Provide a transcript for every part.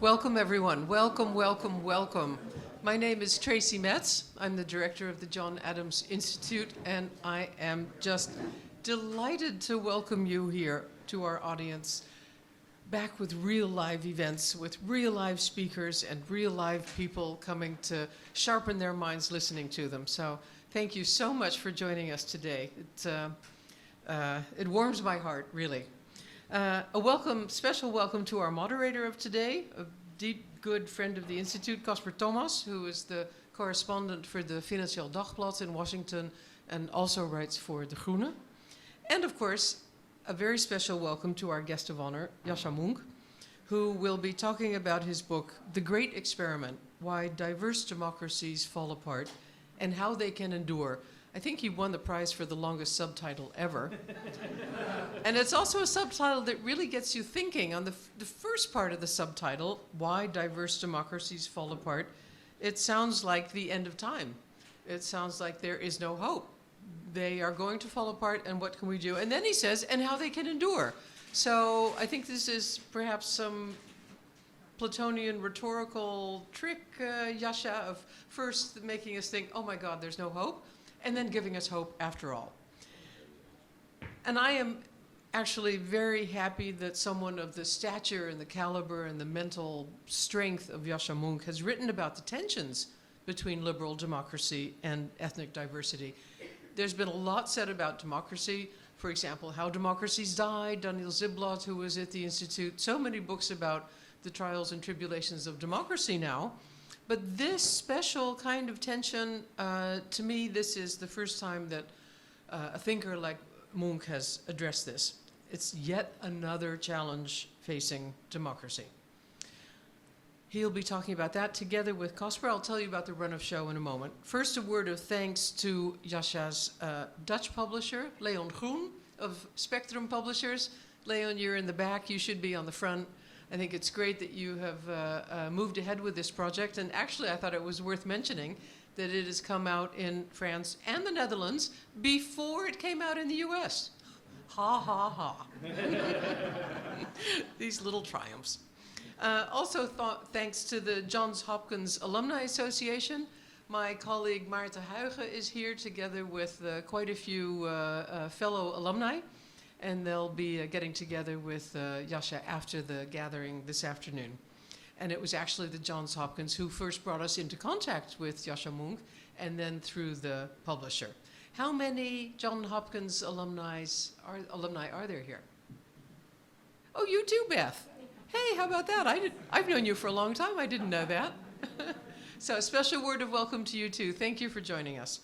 Welcome, everyone. Welcome, welcome, welcome. My name is Tracy Metz. I'm the director of the John Adams Institute, and I am just delighted to welcome you here to our audience, back with real live events, with real live speakers and real live people coming to sharpen their minds listening to them. So thank you so much for joining us today. It warms my heart, really. A special welcome to our moderator of today, a deep, good friend of the Institute, Casper Thomas, who is the correspondent for the Financieel Dagblad in Washington and also writes for De Groene. And of course, a very special welcome to our guest of honor, Yascha Mounk, who will be talking about his book, The Great Experiment, Why Diverse Democracies Fall Apart and How They Can Endure. I think he won the prize for the longest subtitle ever. And it's also a subtitle that really gets you thinking. On the first part of the subtitle, Why Diverse Democracies Fall Apart, it sounds like the end of time. It sounds like there is no hope. They are going to fall apart, and what can we do? And then he says, and how they can endure. So I think this is perhaps some Platonian rhetorical trick, Yascha, of first making us think, oh my God, there's no hope, and then giving us hope after all. And I am actually very happy that someone of the stature and the caliber and the mental strength of Yascha Mounk has written about the tensions between liberal democracy and ethnic diversity. There's been a lot said about democracy. For example, how democracies died. Daniel Ziblatt, who was at the Institute, so many books about the trials and tribulations of democracy now. But this special kind of tension, to me, this is the first time that a thinker like Mounk has addressed this. It's yet another challenge facing democracy. He'll be talking about that together with Casper. I'll tell you about the run of show in a moment. First, a word of thanks to Yascha's Dutch publisher, Leon Groen of Spectrum Publishers. Leon, you're in the back. You should be on the front. I think it's great that you have moved ahead with this project. And actually, I thought it was worth mentioning that it has come out in France and the Netherlands before it came out in the US. Ha, ha, ha. These little triumphs. Also, thanks to the Johns Hopkins Alumni Association. My colleague Maarten Huigen is here together with quite a few fellow alumni. And they'll be getting together with Yascha after the gathering this afternoon. And it was actually the Johns Hopkins who first brought us into contact with Yascha Mounk, and then through the publisher. How many Johns Hopkins alumni are there here? Oh, you too, Beth. Hey, how about that? I've known you for a long time. I didn't know that. So a special word of welcome to you too. Thank you for joining us.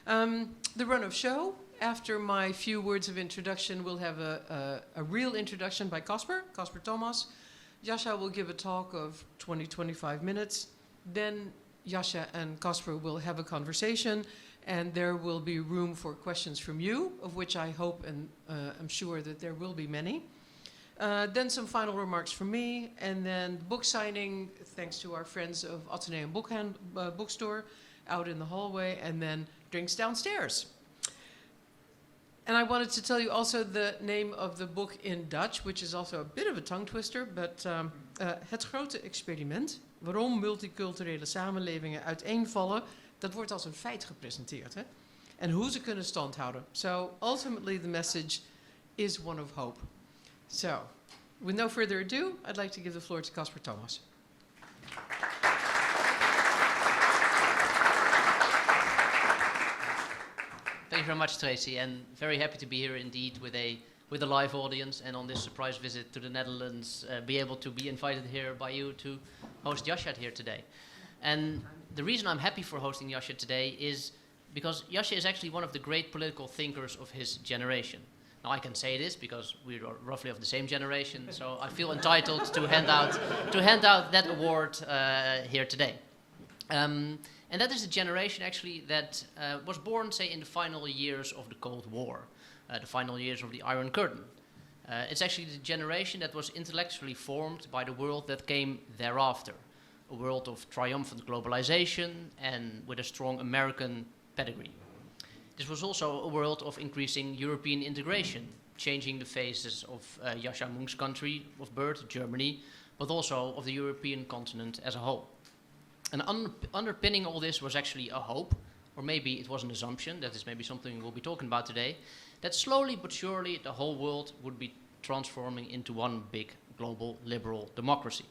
The run of show. After my few words of introduction, we'll have a real introduction by Casper Thomas. Yascha will give a talk of 20-25 minutes. Then Yascha and Casper will have a conversation, and there will be room for questions from you, of which I hope and I'm sure that there will be many. Then some final remarks from me, and then book signing, thanks to our friends of Atheneum Bookstore out in the hallway, and then drinks downstairs. And I wanted to tell you also the name of the book in Dutch, which is also a bit of a tongue twister, but Het grote experiment, waarom multiculturele samenlevingen uiteenvallen, dat wordt als een feit gepresenteerd. Hè? En hoe ze kunnen standhouden. So ultimately the message is one of hope. So, with no further ado, I'd like to give the floor to Casper Thomas. Thank you very much, Tracy, and very happy to be here indeed with a live audience, and on this surprise visit to the Netherlands, be able to be invited here by you to host Yascha here today. And the reason I'm happy for hosting Yascha today is because Yascha is actually one of the great political thinkers of his generation. Now I can say this because we are roughly of the same generation, so I feel entitled to hand out that award here today. And that is a generation actually that was born, say, in the final years of the Cold War, the final years of the Iron Curtain. It's actually the generation that was intellectually formed by the world that came thereafter, a world of triumphant globalization and with a strong American pedigree. This was also a world of increasing European integration, changing the faces of Yascha Mounk's country of birth, Germany, but also of the European continent as a whole. And underpinning all this was actually a hope, or maybe it was an assumption, that is maybe something we'll be talking about today, that slowly but surely the whole world would be transforming into one big global liberal democracy.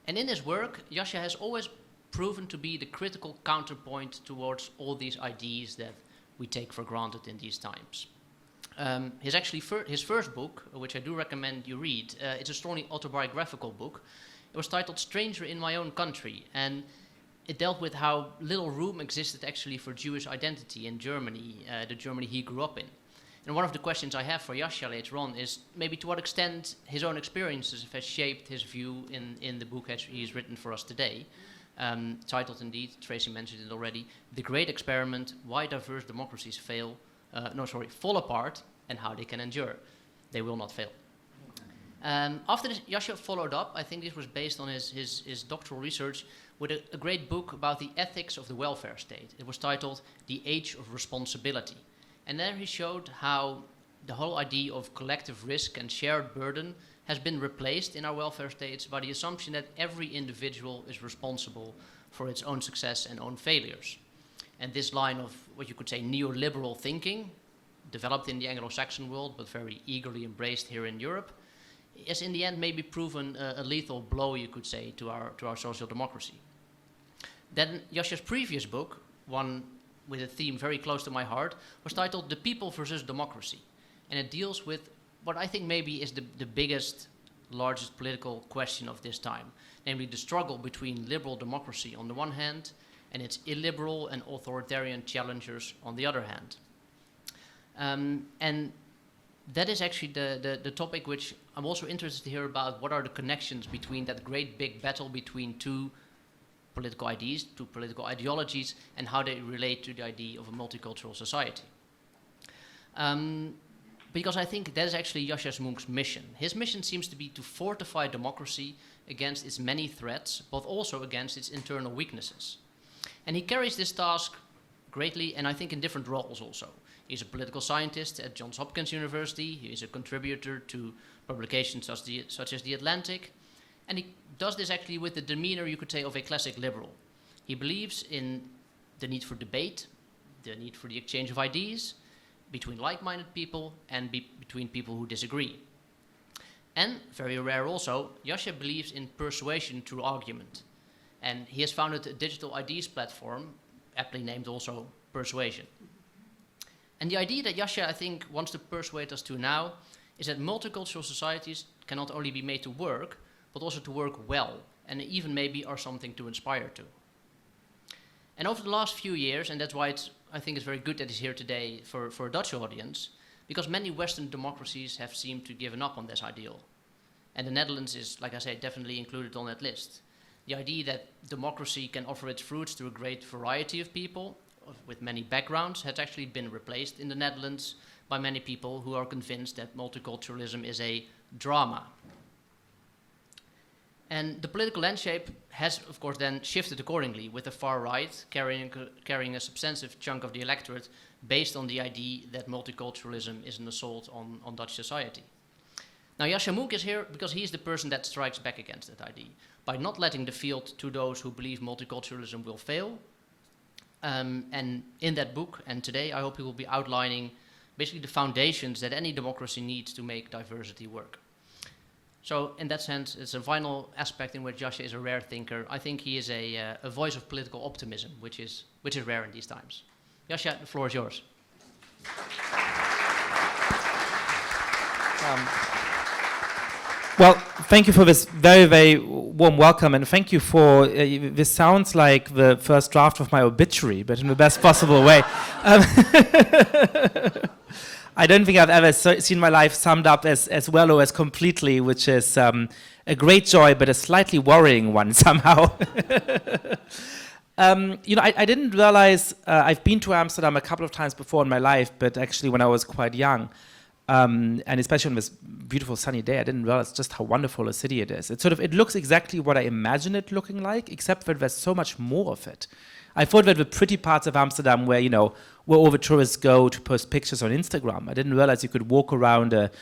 And in his work, Yascha has always proven to be the critical counterpoint towards all these ideas that we take for granted in these times. His first book, which I do recommend you read, it's a strongly autobiographical book. It was titled Stranger in My Own Country, and it dealt with how little room existed actually for Jewish identity in Germany, the Germany he grew up in. And one of the questions I have for Yascha later on is maybe to what extent his own experiences have shaped his view in the book he's written for us today, titled indeed, Tracy mentioned it already, The Great Experiment, Why Diverse Democracies Fall Apart and How They Can Endure. They will not fail. After this, Yascha followed up, I think this was based on his doctoral research, with a great book about the ethics of the welfare state. It was titled The Age of Responsibility. And there he showed how the whole idea of collective risk and shared burden has been replaced in our welfare states by the assumption that every individual is responsible for its own success and own failures. And this line of what you could say neoliberal thinking, developed in the Anglo-Saxon world but very eagerly embraced here in Europe, has in the end maybe proven a lethal blow, you could say, to our social democracy. Then Yascha's previous book, one with a theme very close to my heart, was titled The People versus Democracy. And it deals with what I think maybe is the biggest, largest political question of this time, namely the struggle between liberal democracy on the one hand and its illiberal and authoritarian challengers on the other hand. And that is actually the topic which I'm also interested to hear about. What are the connections between that great big battle between two political ideas, two political ideologies, and how they relate to the idea of a multicultural society. Because I think that is actually Yascha Mounk's mission. His mission seems to be to fortify democracy against its many threats, but also against its internal weaknesses. And he carries this task greatly, and I think in different roles also. He's a political scientist at Johns Hopkins University. He is a contributor to publications such as The Atlantic. And he does this actually with the demeanor, you could say, of a classic liberal. He believes in the need for debate, the need for the exchange of ideas between like-minded people and between people who disagree. And, very rare also, Yascha believes in persuasion through argument. And he has founded a digital ideas platform, aptly named also Persuasion. And the idea that Yascha, I think, wants to persuade us to now is that multicultural societies can not only be made to work, but also to work well, and even maybe are something to inspire to. And over the last few years, and that's why I think it's very good that he's here today for a Dutch audience, because many Western democracies have seemed to given up on this ideal. And the Netherlands is, like I said, definitely included on that list. The idea that democracy can offer its fruits to a great variety of people, with many backgrounds, has actually been replaced in the Netherlands by many people who are convinced that multiculturalism is a drama. And the political landscape has, of course, then shifted accordingly, with the far right carrying a substantive chunk of the electorate based on the idea that multiculturalism is an assault on Dutch society. Now, Yascha Mounk is here because he is the person that strikes back against that idea, by not letting the field to those who believe multiculturalism will fail. And in that book, and today, I hope he will be outlining basically the foundations that any democracy needs to make diversity work. So in that sense, it's a final aspect in which Yascha is a rare thinker. I think he is a voice of political optimism, which is rare in these times. Yascha, the floor is yours. Well, thank you for this very, very warm welcome, and thank you for, this sounds like the first draft of my obituary, but in the best possible way. I don't think I've ever seen my life summed up as well or as completely, which is a great joy, but a slightly worrying one somehow. I didn't realize, I've been to Amsterdam a couple of times before in my life, but actually when I was quite young, and especially on this beautiful sunny day, I didn't realize just how wonderful a city it is. It looks exactly what I imagine it looking like, except that there's so much more of it. I thought that the pretty parts of Amsterdam where all the tourists go to post pictures on Instagram. I didn't realize you could walk around a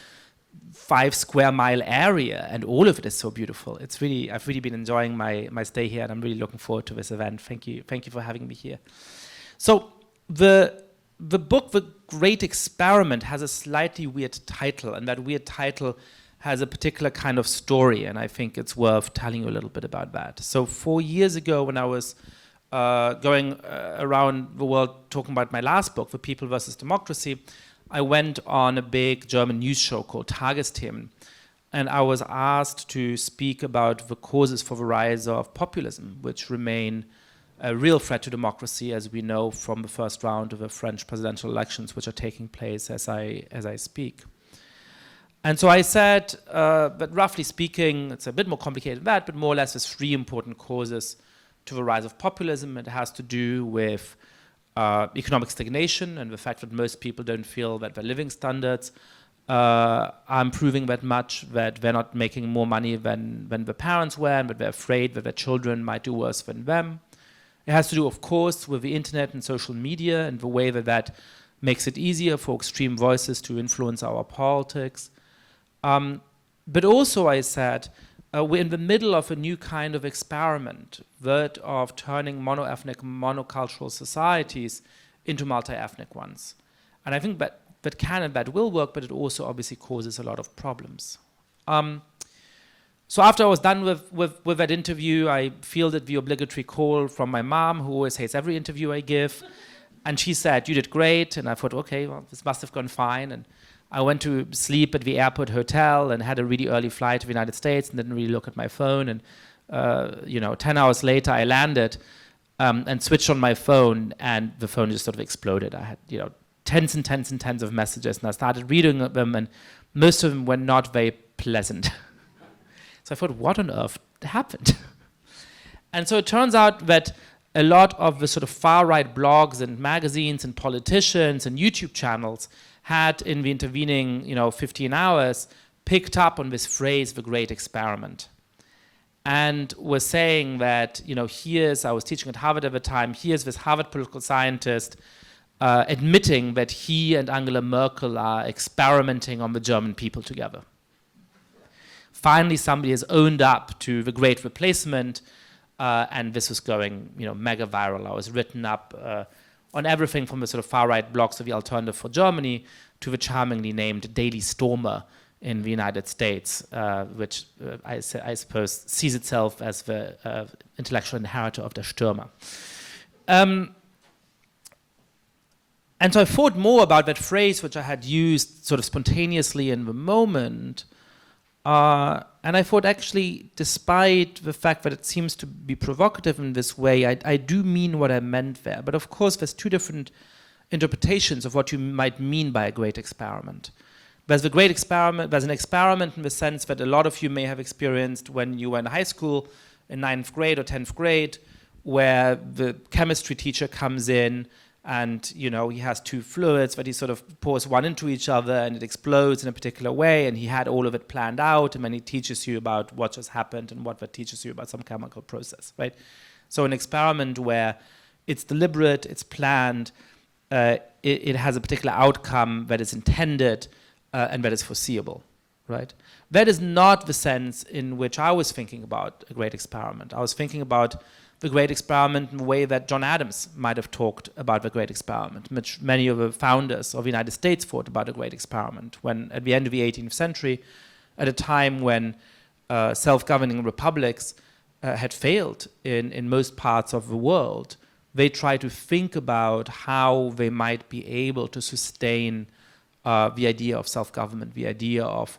5 square mile area, and all of it is so beautiful. I've really been enjoying my stay here, and I'm really looking forward to this event. Thank you for having me here. So the book, The Great Experiment, has a slightly weird title, and that weird title has a particular kind of story, and I think it's worth telling you a little bit about that. So 4 years ago, when I was going around the world talking about my last book, The People versus Democracy, I went on a big German news show called Tagesthemen, and I was asked to speak about the causes for the rise of populism, which remain a real threat to democracy, as we know from the first round of the French presidential elections, which are taking place as I speak. And so I said that roughly speaking, it's a bit more complicated than that, but more or less there's 3 important causes to the rise of populism. It has to do with economic stagnation and the fact that most people don't feel that their living standards are improving that much, that they're not making more money than their parents were, and that they're afraid that their children might do worse than them. It has to do, of course, with the internet and social media and the way that makes it easier for extreme voices to influence our politics. But also, I said, we're in the middle of a new kind of experiment, that of turning mono-ethnic, monocultural societies into multi-ethnic ones. And I think that can and that will work, but it also obviously causes a lot of problems. So after I was done with that interview, I fielded the obligatory call from my mom, who always hates every interview I give. And she said, "You did great." And I thought, okay, well, this must have gone fine. And I went to sleep at the airport hotel and had a really early flight to the United States and didn't really look at my phone. And 10 hours later, I landed and switched on my phone, and the phone just sort of exploded. I had tens and tens and tens of messages, and I started reading them, and most of them were not very pleasant. So I thought, what on earth happened? And so it turns out that a lot of the sort of far-right blogs and magazines and politicians and YouTube channels had, in the intervening 15 hours, picked up on this phrase, the Great Experiment, and was saying that, I was teaching at Harvard at the time, here's this Harvard political scientist admitting that he and Angela Merkel are experimenting on the German people together. Finally, somebody has owned up to the Great Replacement, and this was going, mega viral. I was written up on everything from the sort of far-right blogs of the Alternative for Germany to the charmingly named Daily Stormer in the United States, which I suppose sees itself as the intellectual inheritor of Der Stürmer. And so I thought more about that phrase, which I had used sort of spontaneously in the moment. And I thought, actually, despite the fact that it seems to be provocative in this way, I do mean what I meant there. But of course, there's 2 different interpretations of what you might mean by a great experiment. There's the great experiment, there's an experiment in the sense that a lot of you may have experienced when you were in high school, in 9th grade or 10th grade, where the chemistry teacher comes in and he has 2 fluids that he sort of pours one into each other and it explodes in a particular way, and he had all of it planned out, and then he teaches you about what just happened and what that teaches you about some chemical process, right? So an experiment where it's deliberate, it's planned, it has a particular outcome that is intended and that is foreseeable, right? That is not the sense in which I was thinking about a great experiment. I was thinking about the great experiment in the way that John Adams might have talked about the great experiment, which many of the founders of the United States thought about a great experiment, when at the end of the 18th century, at a time when self-governing republics had failed in most parts of the world, they tried to think about how they might be able to sustain the idea of self-government, the idea of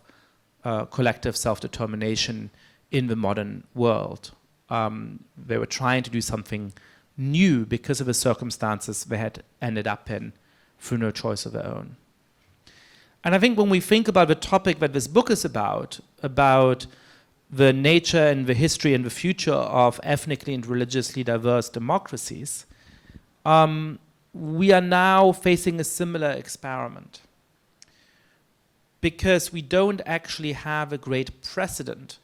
collective self-determination in the modern world. They were trying to do something new because of the circumstances they had ended up in through no choice of their own. And I think when we think about the topic that this book is about the nature and the history and the future of ethnically and religiously diverse democracies, we are now facing a similar experiment, because we don't actually have a great precedent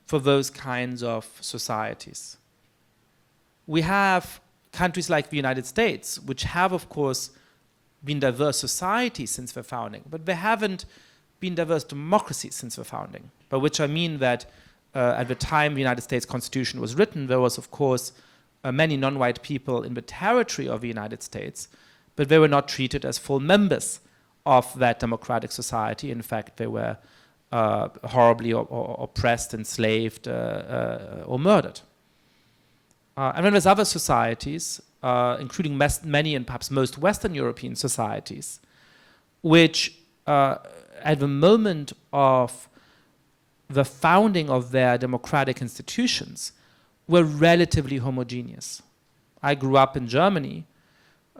for those kinds of societies. We have countries like the United States, which have, of course, been diverse societies since their founding, but they haven't been diverse democracies since the founding, by which I mean that at the time the United States Constitution was written, there was, of course, many non-white people in the territory of the United States, but they were not treated as full members of that democratic society. In fact, they were horribly oppressed, enslaved, or murdered. And then there's other societies, including many and perhaps most Western European societies, which at the moment of the founding of their democratic institutions were relatively homogeneous. I grew up in Germany.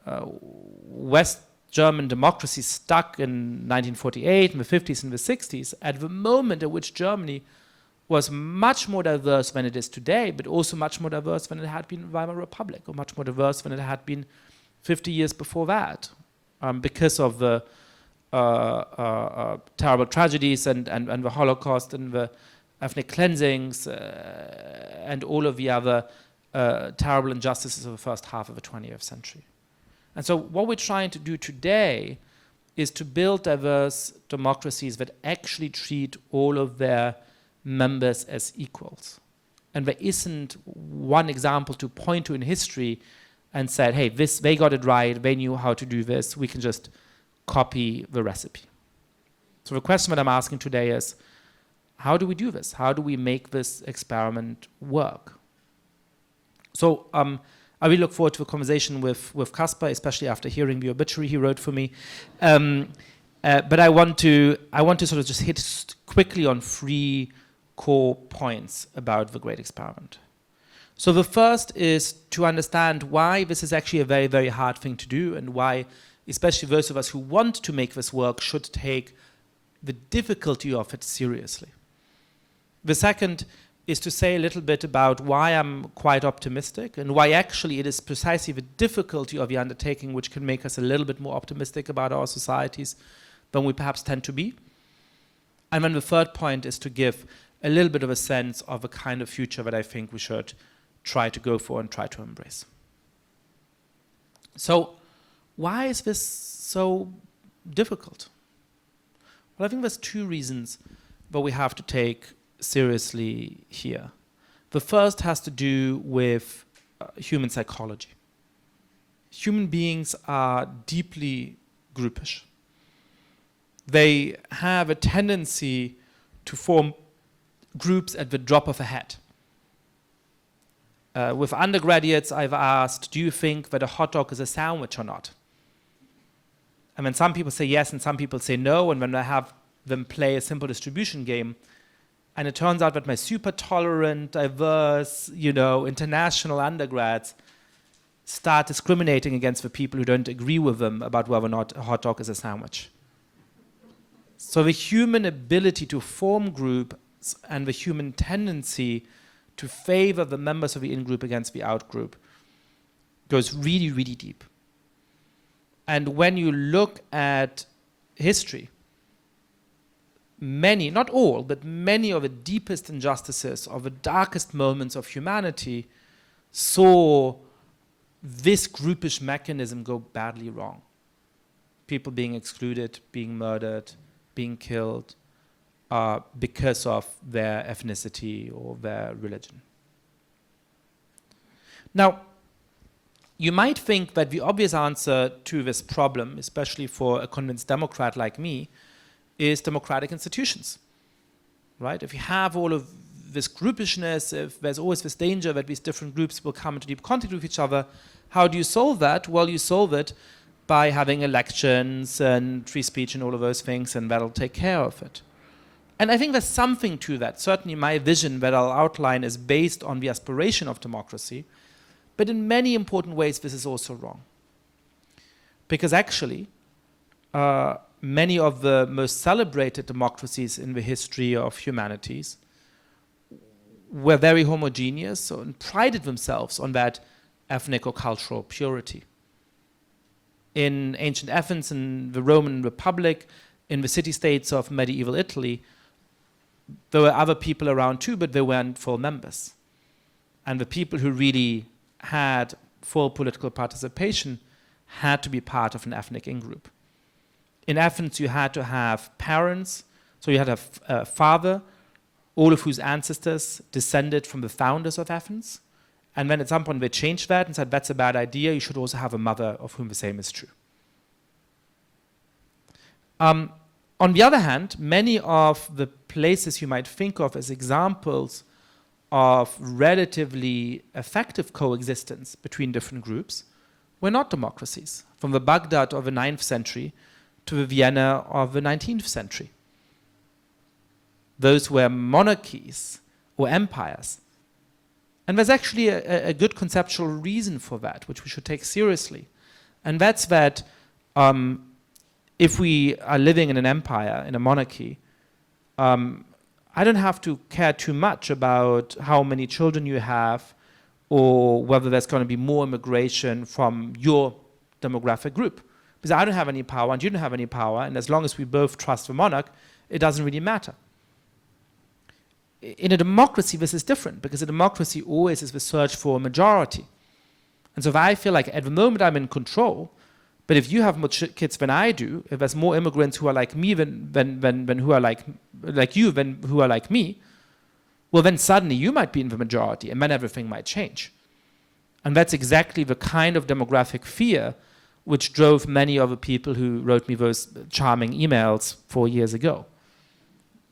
West German democracy stuck in 1948, in the 50s and the 60s, at the moment at which Germany was much more diverse than it is today, but also much more diverse than it had been in the Weimar Republic, or much more diverse than it had been 50 years before that, because of the terrible tragedies and the Holocaust and the ethnic cleansings and all of the other terrible injustices of the first half of the 20th century. And so what we're trying to do today is to build diverse democracies that actually treat all of their members as equals. And there isn't one example to point to in history and say, hey, they got it right, they knew how to do this, we can just copy the recipe. So the question that I'm asking today is, how do we do this? How do we make this experiment work? So I really look forward to a conversation with Caspar, especially after hearing the obituary he wrote for me. But I want to sort of just hit quickly on 3 core points about the great experiment. So the first is to understand why this is actually a very, very hard thing to do, and why especially those of us who want to make this work should take the difficulty of it seriously. The second is to say a little bit about why I'm quite optimistic, and why actually it is precisely the difficulty of the undertaking which can make us a little bit more optimistic about our societies than we perhaps tend to be. And then the third point is to give a little bit of a sense of a kind of future that I think we should try to go for and try to embrace. So why is this so difficult? Well, I think there's 2 reasons that we have to take seriously here. The first has to do with human psychology. Human beings are deeply groupish. They have a tendency to form groups at the drop of a hat. With undergraduates, I've asked, do you think that a hot dog is a sandwich or not? And when some people say yes and some people say no, and when I have them play a simple distribution game, and it turns out that my super tolerant, diverse, international undergrads start discriminating against the people who don't agree with them about whether or not a hot dog is a sandwich. So the human ability to form groups and the human tendency to favor the members of the in-group against the out-group goes really, really deep. And when you look at history, many, not all, but many of the deepest injustices, of the darkest moments of humanity saw this groupish mechanism go badly wrong. People being excluded, being murdered, being killed because of their ethnicity or their religion. Now, you might think that the obvious answer to this problem, especially for a convinced Democrat like me, is democratic institutions, right? If you have all of this groupishness, if there's always this danger that these different groups will come into deep contact with each other, how do you solve that? Well, you solve it by having elections and free speech and all of those things, and that'll take care of it. And I think there's something to that. Certainly my vision that I'll outline is based on the aspiration of democracy, but in many important ways this is also wrong. Because actually, many of the most celebrated democracies in the history of humanities were very homogeneous and prided themselves on that ethnic or cultural purity. In ancient Athens, in the Roman Republic, in the city-states of medieval Italy, there were other people around too, but they weren't full members. And the people who really had full political participation had to be part of an ethnic in-group. In Athens, you had to have parents So you had a father, all of whose ancestors descended from the founders of Athens. And then at some point they changed that and said, that's a bad idea, you should also have a mother of whom the same is true. On the other hand, many of the places you might think of as examples of relatively effective coexistence between different groups were not democracies, from the Baghdad of the 9th century to the Vienna of the 19th century. Those were monarchies or empires. And there's actually a good conceptual reason for that, which we should take seriously. And that's that if we are living in an empire, in a monarchy, I don't have to care too much about how many children you have or whether there's going to be more immigration from your demographic group. Because I don't have any power and you don't have any power, and as long as we both trust the monarch, it doesn't really matter. In a democracy, this is different, because a democracy always is the search for a majority. And so if I feel like at the moment I'm in control, but if you have more kids than I do, if there's more immigrants who are like me than who are like you than who are like me, well then suddenly you might be in the majority and then everything might change. And that's exactly the kind of demographic fear which drove many of the people who wrote me those charming emails 4 years ago.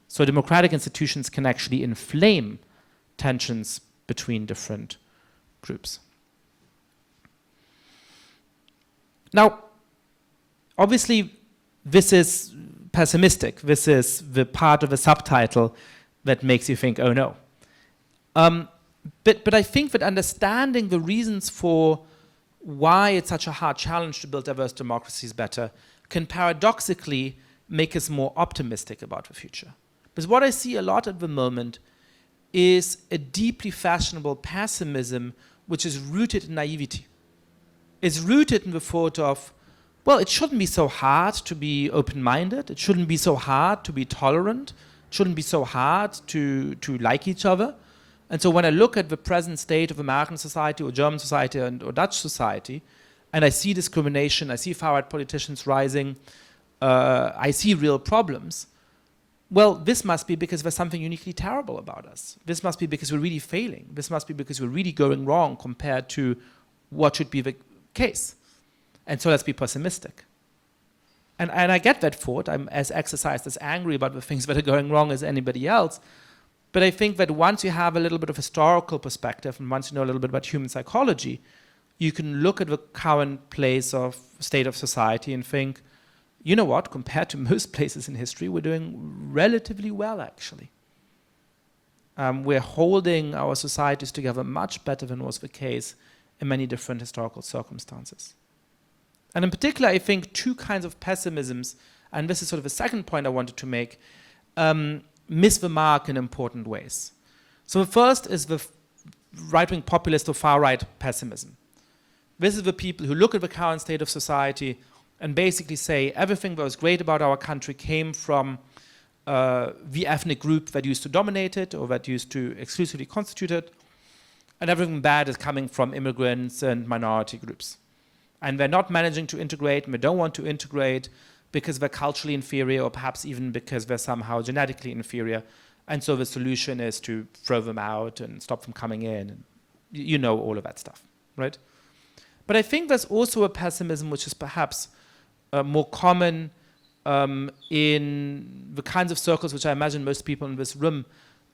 So democratic institutions can actually inflame tensions between different groups. Now, obviously, this is pessimistic. This is the part of the subtitle that makes you think, oh no. But I think that understanding the reasons for why it's such a hard challenge to build diverse democracies better can paradoxically make us more optimistic about the future. Because what I see a lot at the moment is a deeply fashionable pessimism which is rooted in naivety. It's rooted in the thought of, well, it shouldn't be so hard to be open-minded. It shouldn't be so hard to be tolerant. It shouldn't be so hard to like each other. And so when I look at the present state of American society or German society or Dutch society, and I see discrimination, I see far-right politicians rising, I see real problems, well, this must be because there's something uniquely terrible about us. This must be because we're really failing. This must be because we're really going wrong compared to what should be the case. And so let's be pessimistic. And I get that thought. I'm as exercised, as angry about the things that are going wrong as anybody else. But I think that once you have a little bit of historical perspective and once you know a little bit about human psychology, you can look at the current state of society and think, you know what, compared to most places in history, we're doing relatively well, actually. We're holding our societies together much better than was the case in many different historical circumstances. And in particular, I think two kinds of pessimisms, and this is sort of a second point I wanted to make, miss the mark in important ways. So the first is the right-wing populist or far-right pessimism. This is the people who look at the current state of society and basically say everything that was great about our country came from the ethnic group that used to dominate it or that used to exclusively constitute it, and everything bad is coming from immigrants and minority groups. And they're not managing to integrate, and they don't want to integrate because they're culturally inferior or perhaps even because they're somehow genetically inferior. And so the solution is to throw them out and stop them coming in. And you know all of that stuff, right? But I think there's also a pessimism which is perhaps more common in the kinds of circles which I imagine most people in this room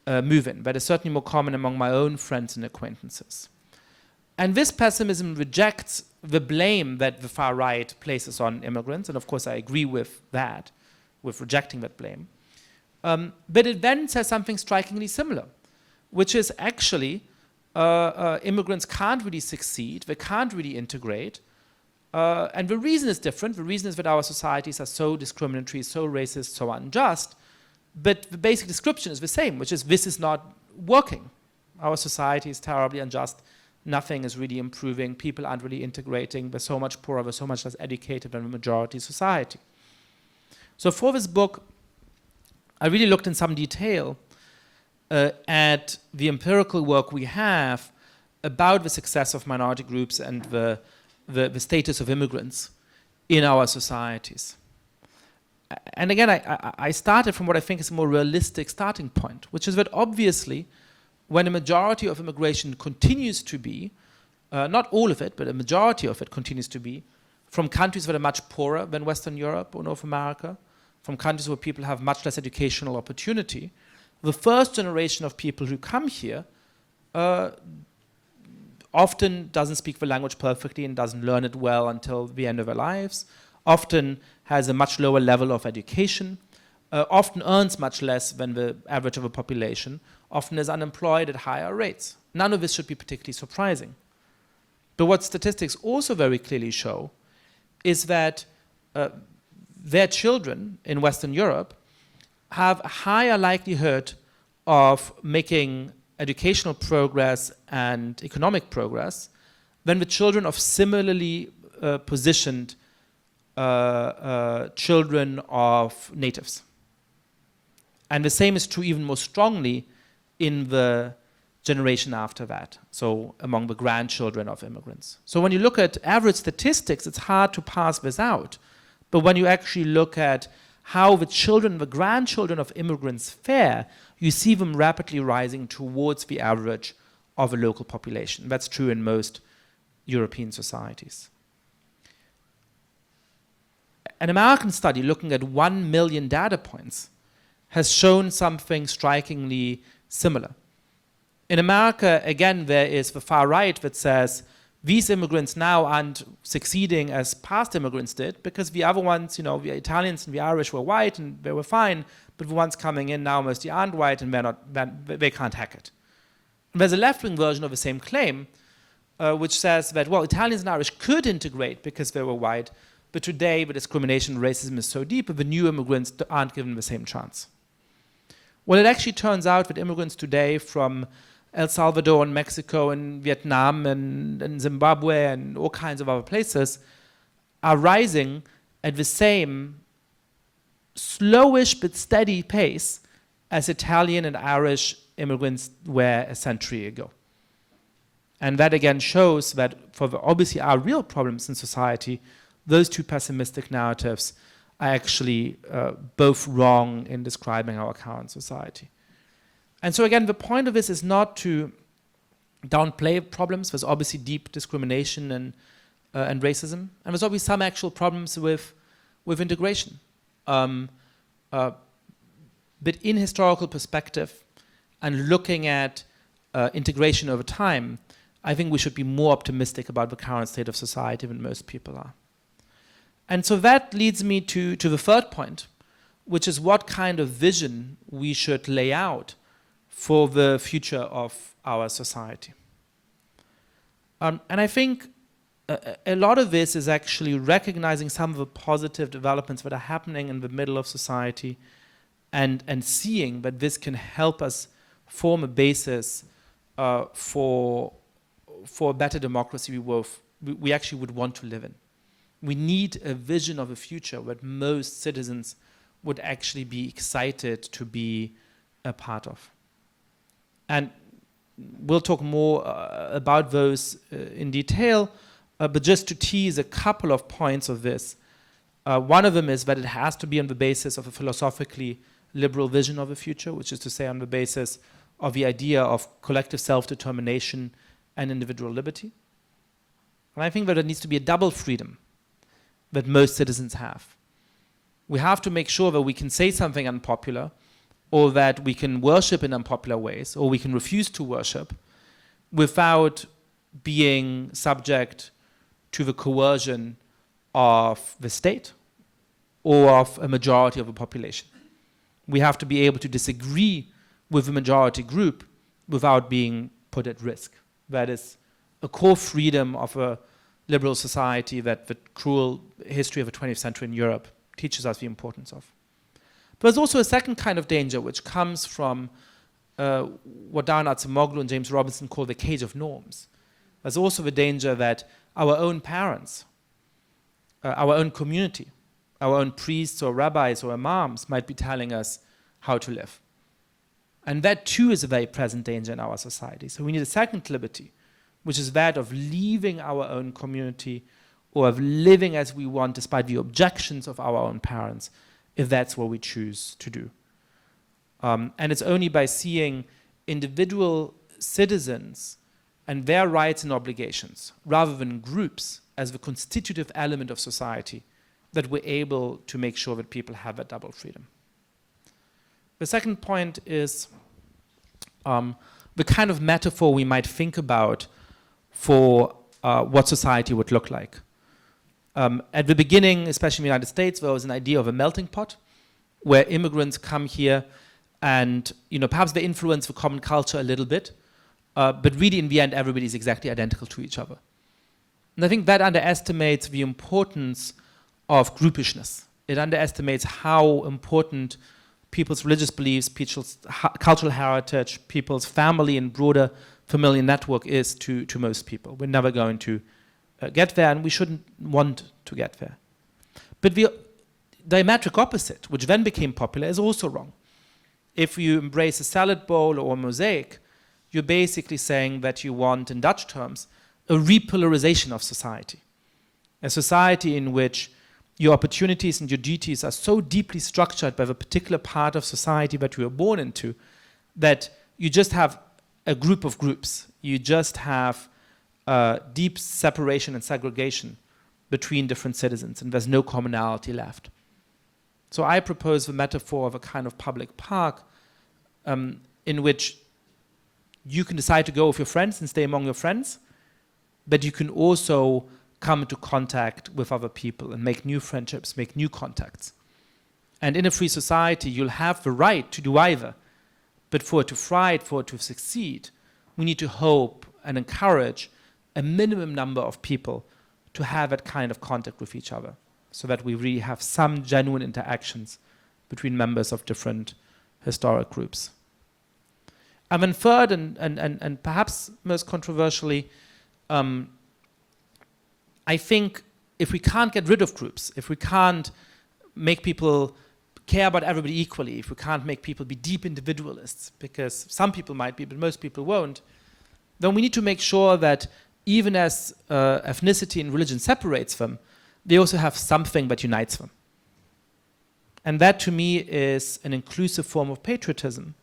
move in, but is certainly more common among my own friends and acquaintances. And this pessimism rejects the blame that the far right places on immigrants, and of course I agree with that, with rejecting that blame. But it then says something strikingly similar, which is actually immigrants can't really succeed, they can't really integrate, and the reason is different. The reason is that our societies are so discriminatory, so racist, so unjust, but the basic description is the same, which is this is not working. Our society is terribly unjust. Nothing is really improving. People aren't really integrating. They're so much poorer. They're so much less educated than the majority society. So for this book, I really looked in some detail at the empirical work we have about the success of minority groups and the status of immigrants in our societies. and again, I started from what I think is a more realistic starting point, which is that obviously, when a majority of immigration continues to be, not all of it, but a majority of it continues to be, from countries that are much poorer than Western Europe or North America, from countries where people have much less educational opportunity, the first generation of people who come here often doesn't speak the language perfectly and doesn't learn it well until the end of their lives, often has a much lower level of education, often earns much less than the average of a population, often is unemployed at higher rates. None of this should be particularly surprising. But what statistics also very clearly show is that their children in Western Europe have a higher likelihood of making educational progress and economic progress than the children of similarly positioned children of natives. And the same is true even more strongly in the generation after that, so among the grandchildren of immigrants. So when you look at average statistics, it's hard to parse this out. But when you actually look at how the children, the grandchildren of immigrants fare, you see them rapidly rising towards the average of a local population. That's true in most European societies. An American study looking at 1 million data points has shown something strikingly similar. In America, again, there is the far right that says these immigrants now aren't succeeding as past immigrants did because the other ones, the Italians and the Irish were white and they were fine, but the ones coming in now mostly aren't white and they can't hack it. And there's a left-wing version of the same claim, which says that, well, Italians and Irish could integrate because they were white, but today the discrimination and racism is so deep that the new immigrants aren't given the same chance. Well, it actually turns out that immigrants today from El Salvador and Mexico and Vietnam and Zimbabwe and all kinds of other places are rising at the same slowish but steady pace as Italian and Irish immigrants were a century ago. And that again shows that for the obviously our real problems in society, those two pessimistic narratives are actually both wrong in describing our current society. And so again, the point of this is not to downplay problems. There's obviously deep discrimination and racism, and there's obviously some actual problems with integration. But in historical perspective and looking at integration over time, I think we should be more optimistic about the current state of society than most people are. And so that leads me to the third point, which is what kind of vision we should lay out for the future of our society. And I think a lot of this is actually recognizing some of the positive developments that are happening in the middle of society and seeing that this can help us form a basis for a better democracy we actually would want to live in. We need a vision of a future that most citizens would actually be excited to be a part of. And we'll talk more about those in detail, but just to tease a couple of points of this. One of them is that it has to be on the basis of a philosophically liberal vision of the future, which is to say on the basis of the idea of collective self-determination and individual liberty. And I think that there needs to be a double freedom that most citizens have. We have to make sure that we can say something unpopular, or that we can worship in unpopular ways, or we can refuse to worship without being subject to the coercion of the state or of a majority of the population. We have to be able to disagree with the majority group without being put at risk. That is a core freedom of a liberal society that the cruel history of the 20th century in Europe teaches us the importance of. But there's also a second kind of danger which comes from what Darren Acemoglu and James Robinson call the cage of norms. There's also the danger that our own parents, our own community, our own priests or rabbis or imams might be telling us how to live. And that too is a very present danger in our society. So we need a second liberty, which is that of leaving our own community or of living as we want despite the objections of our own parents if that's what we choose to do. And it's only by seeing individual citizens and their rights and obligations, rather than groups, as the constitutive element of society, that we're able to make sure that people have that double freedom. The second point is the kind of metaphor we might think about for what society would look like. At the beginning, especially in the United States, there was an idea of a melting pot where immigrants come here and perhaps they influence the common culture a little bit, but really in the end everybody is exactly identical to each other. And I think that underestimates the importance of groupishness. It underestimates how important people's religious beliefs, people's cultural heritage, people's family and broader familial network is to most people. We're never going to get there, and we shouldn't want to get there. But the diametric opposite, which then became popular, is also wrong. If you embrace a salad bowl or a mosaic, you're basically saying that you want, in Dutch terms, a repolarization of society. A society in which your opportunities and your duties are so deeply structured by the particular part of society that you were born into that you just have a group of groups. You just have deep separation and segregation between different citizens, and there's no commonality left. So I propose the metaphor of a kind of public park in which you can decide to go with your friends and stay among your friends, but you can also come into contact with other people and make new friendships, make new contacts. And in a free society, you'll have the right to do either. But for it to thrive, for it to succeed, we need to hope and encourage a minimum number of people to have that kind of contact with each other, so that we really have some genuine interactions between members of different historic groups. And then third, and perhaps most controversially, I think if we can't get rid of groups, if we can't make people care about everybody equally, if we can't make people be deep individualists, because some people might be, but most people won't, then we need to make sure that even as ethnicity and religion separates them, they also have something that unites them. And that to me is an inclusive form of patriotism,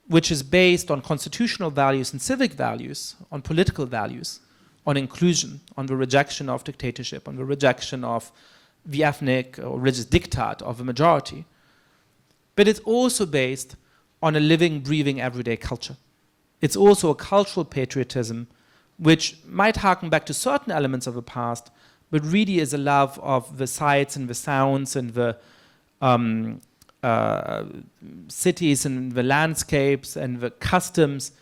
which is based on constitutional values and civic values, on political values, on inclusion, on the rejection of dictatorship, on the rejection of the ethnic or religious diktat of the majority. But it's also based on a living, breathing, everyday culture. It's also a cultural patriotism which might harken back to certain elements of the past, but really is a love of the sights and the sounds and the cities and the landscapes and the customs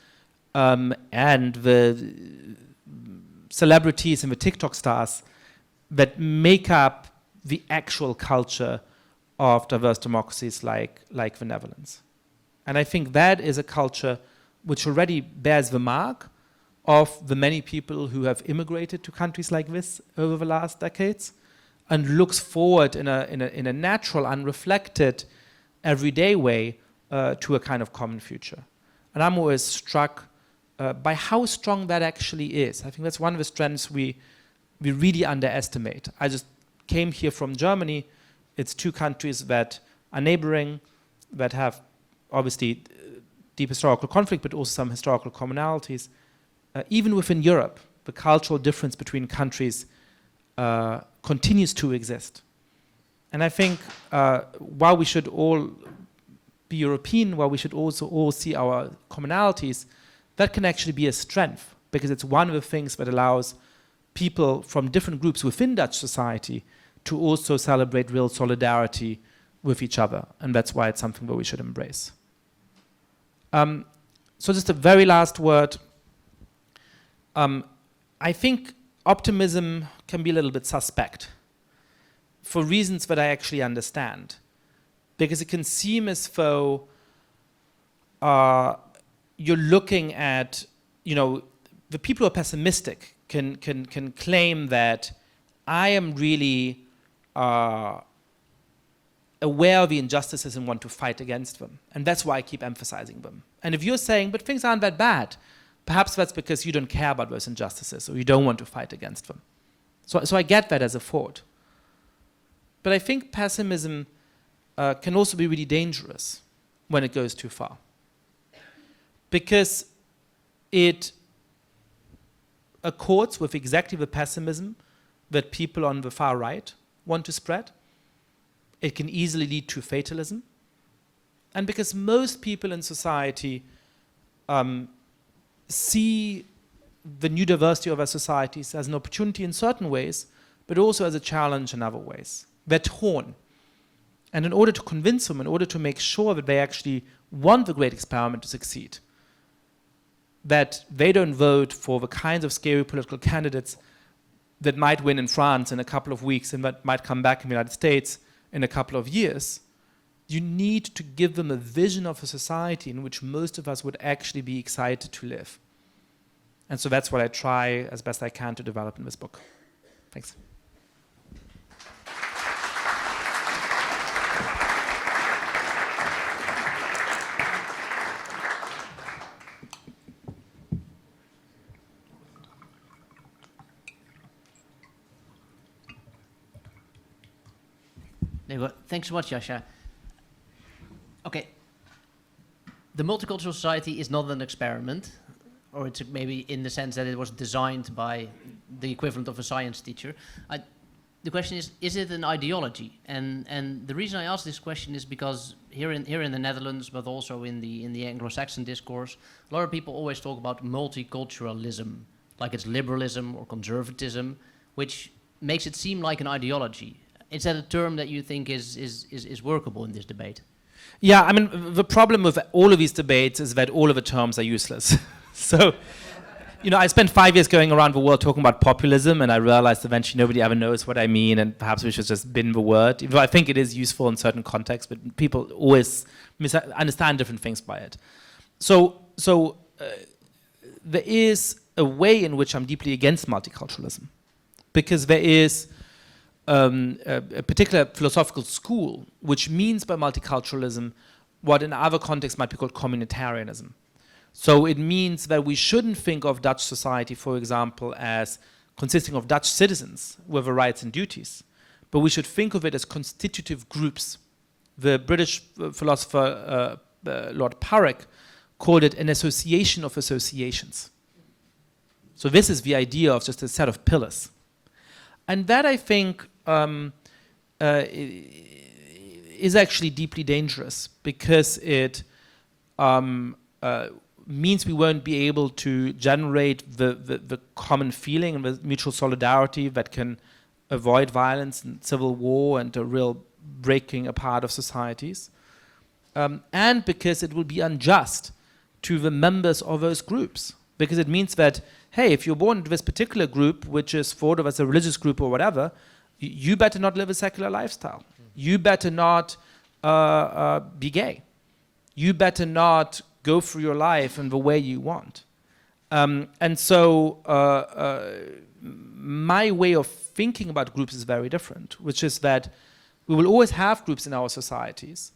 and the celebrities and the TikTok stars that make up the actual culture of diverse democracies like the Netherlands. And I think that is a culture which already bears the mark of the many people who have immigrated to countries like this over the last decades, and looks forward in a natural, unreflected, everyday way to a kind of common future. And I'm always struck by how strong that actually is. I think that's one of the strengths we really underestimate. I just came here from Germany. It's two countries that are neighboring, that have obviously deep historical conflict, but also some historical commonalities. Even within Europe, the cultural difference between countries continues to exist. And I think while we should all be European, while we should also all see our commonalities, that can actually be a strength, because it's one of the things that allows people from different groups within Dutch society to also celebrate real solidarity with each other. And that's why it's something that we should embrace. So just a very last word. I think optimism can be a little bit suspect for reasons that I actually understand, because it can seem as though you're looking at, the people who are pessimistic can claim that I am really aware of the injustices and want to fight against them. And that's why I keep emphasizing them. And if you're saying, but things aren't that bad, perhaps that's because you don't care about those injustices or you don't want to fight against them. So I get that as a thought. But I think pessimism can also be really dangerous when it goes too far. Because it accords with exactly the pessimism that people on the far right want to spread. It can easily lead to fatalism. And because most people in society see the new diversity of our societies as an opportunity in certain ways, but also as a challenge in other ways. They're torn. And in order to convince them, in order to make sure that they actually want the great experiment to succeed, that they don't vote for the kinds of scary political candidates that might win in France in a couple of weeks and that might come back in the United States in a couple of years, you need to give them a vision of a society in which most of us would actually be excited to live. And so that's what I try as best I can to develop in this book. Thanks. There you go. Thanks so much, Yascha. Okay. The multicultural society is not an experiment, or it's maybe in the sense that it was designed by the equivalent of a science teacher. The question is it an ideology? And the reason I ask this question is because here in the Netherlands, but also in the Anglo-Saxon discourse, a lot of people always talk about multiculturalism, like it's liberalism or conservatism, which makes it seem like an ideology. Is that a term that you think is workable in this debate? Yeah, I mean, the problem with all of these debates is that all of the terms are useless. So, you know, I spent 5 years going around the world talking about populism, and I realized eventually nobody ever knows what I mean, and perhaps we should just bin the word, even though I think it is useful in certain contexts, but people always understand different things by it. So there is a way in which I'm deeply against multiculturalism, because there is a particular philosophical school which means by multiculturalism what in other contexts might be called communitarianism. So it means that we shouldn't think of Dutch society, for example, as consisting of Dutch citizens with their rights and duties, but we should think of it as constitutive groups. The British philosopher Lord Purrock called it an association of associations. So this is the idea of just a set of pillars. And that, I think, is actually deeply dangerous, because it means we won't be able to generate the common feeling and the mutual solidarity that can avoid violence and civil war and a real breaking apart of societies. And because it will be unjust to the members of those groups. Because it means that, hey, if you're born into this particular group, which is thought of as a religious group or whatever, you better not live a secular lifestyle. You better not be gay. You better not go through your life in the way you want. And so my way of thinking about groups is very different, which is that we will always have groups in our societies,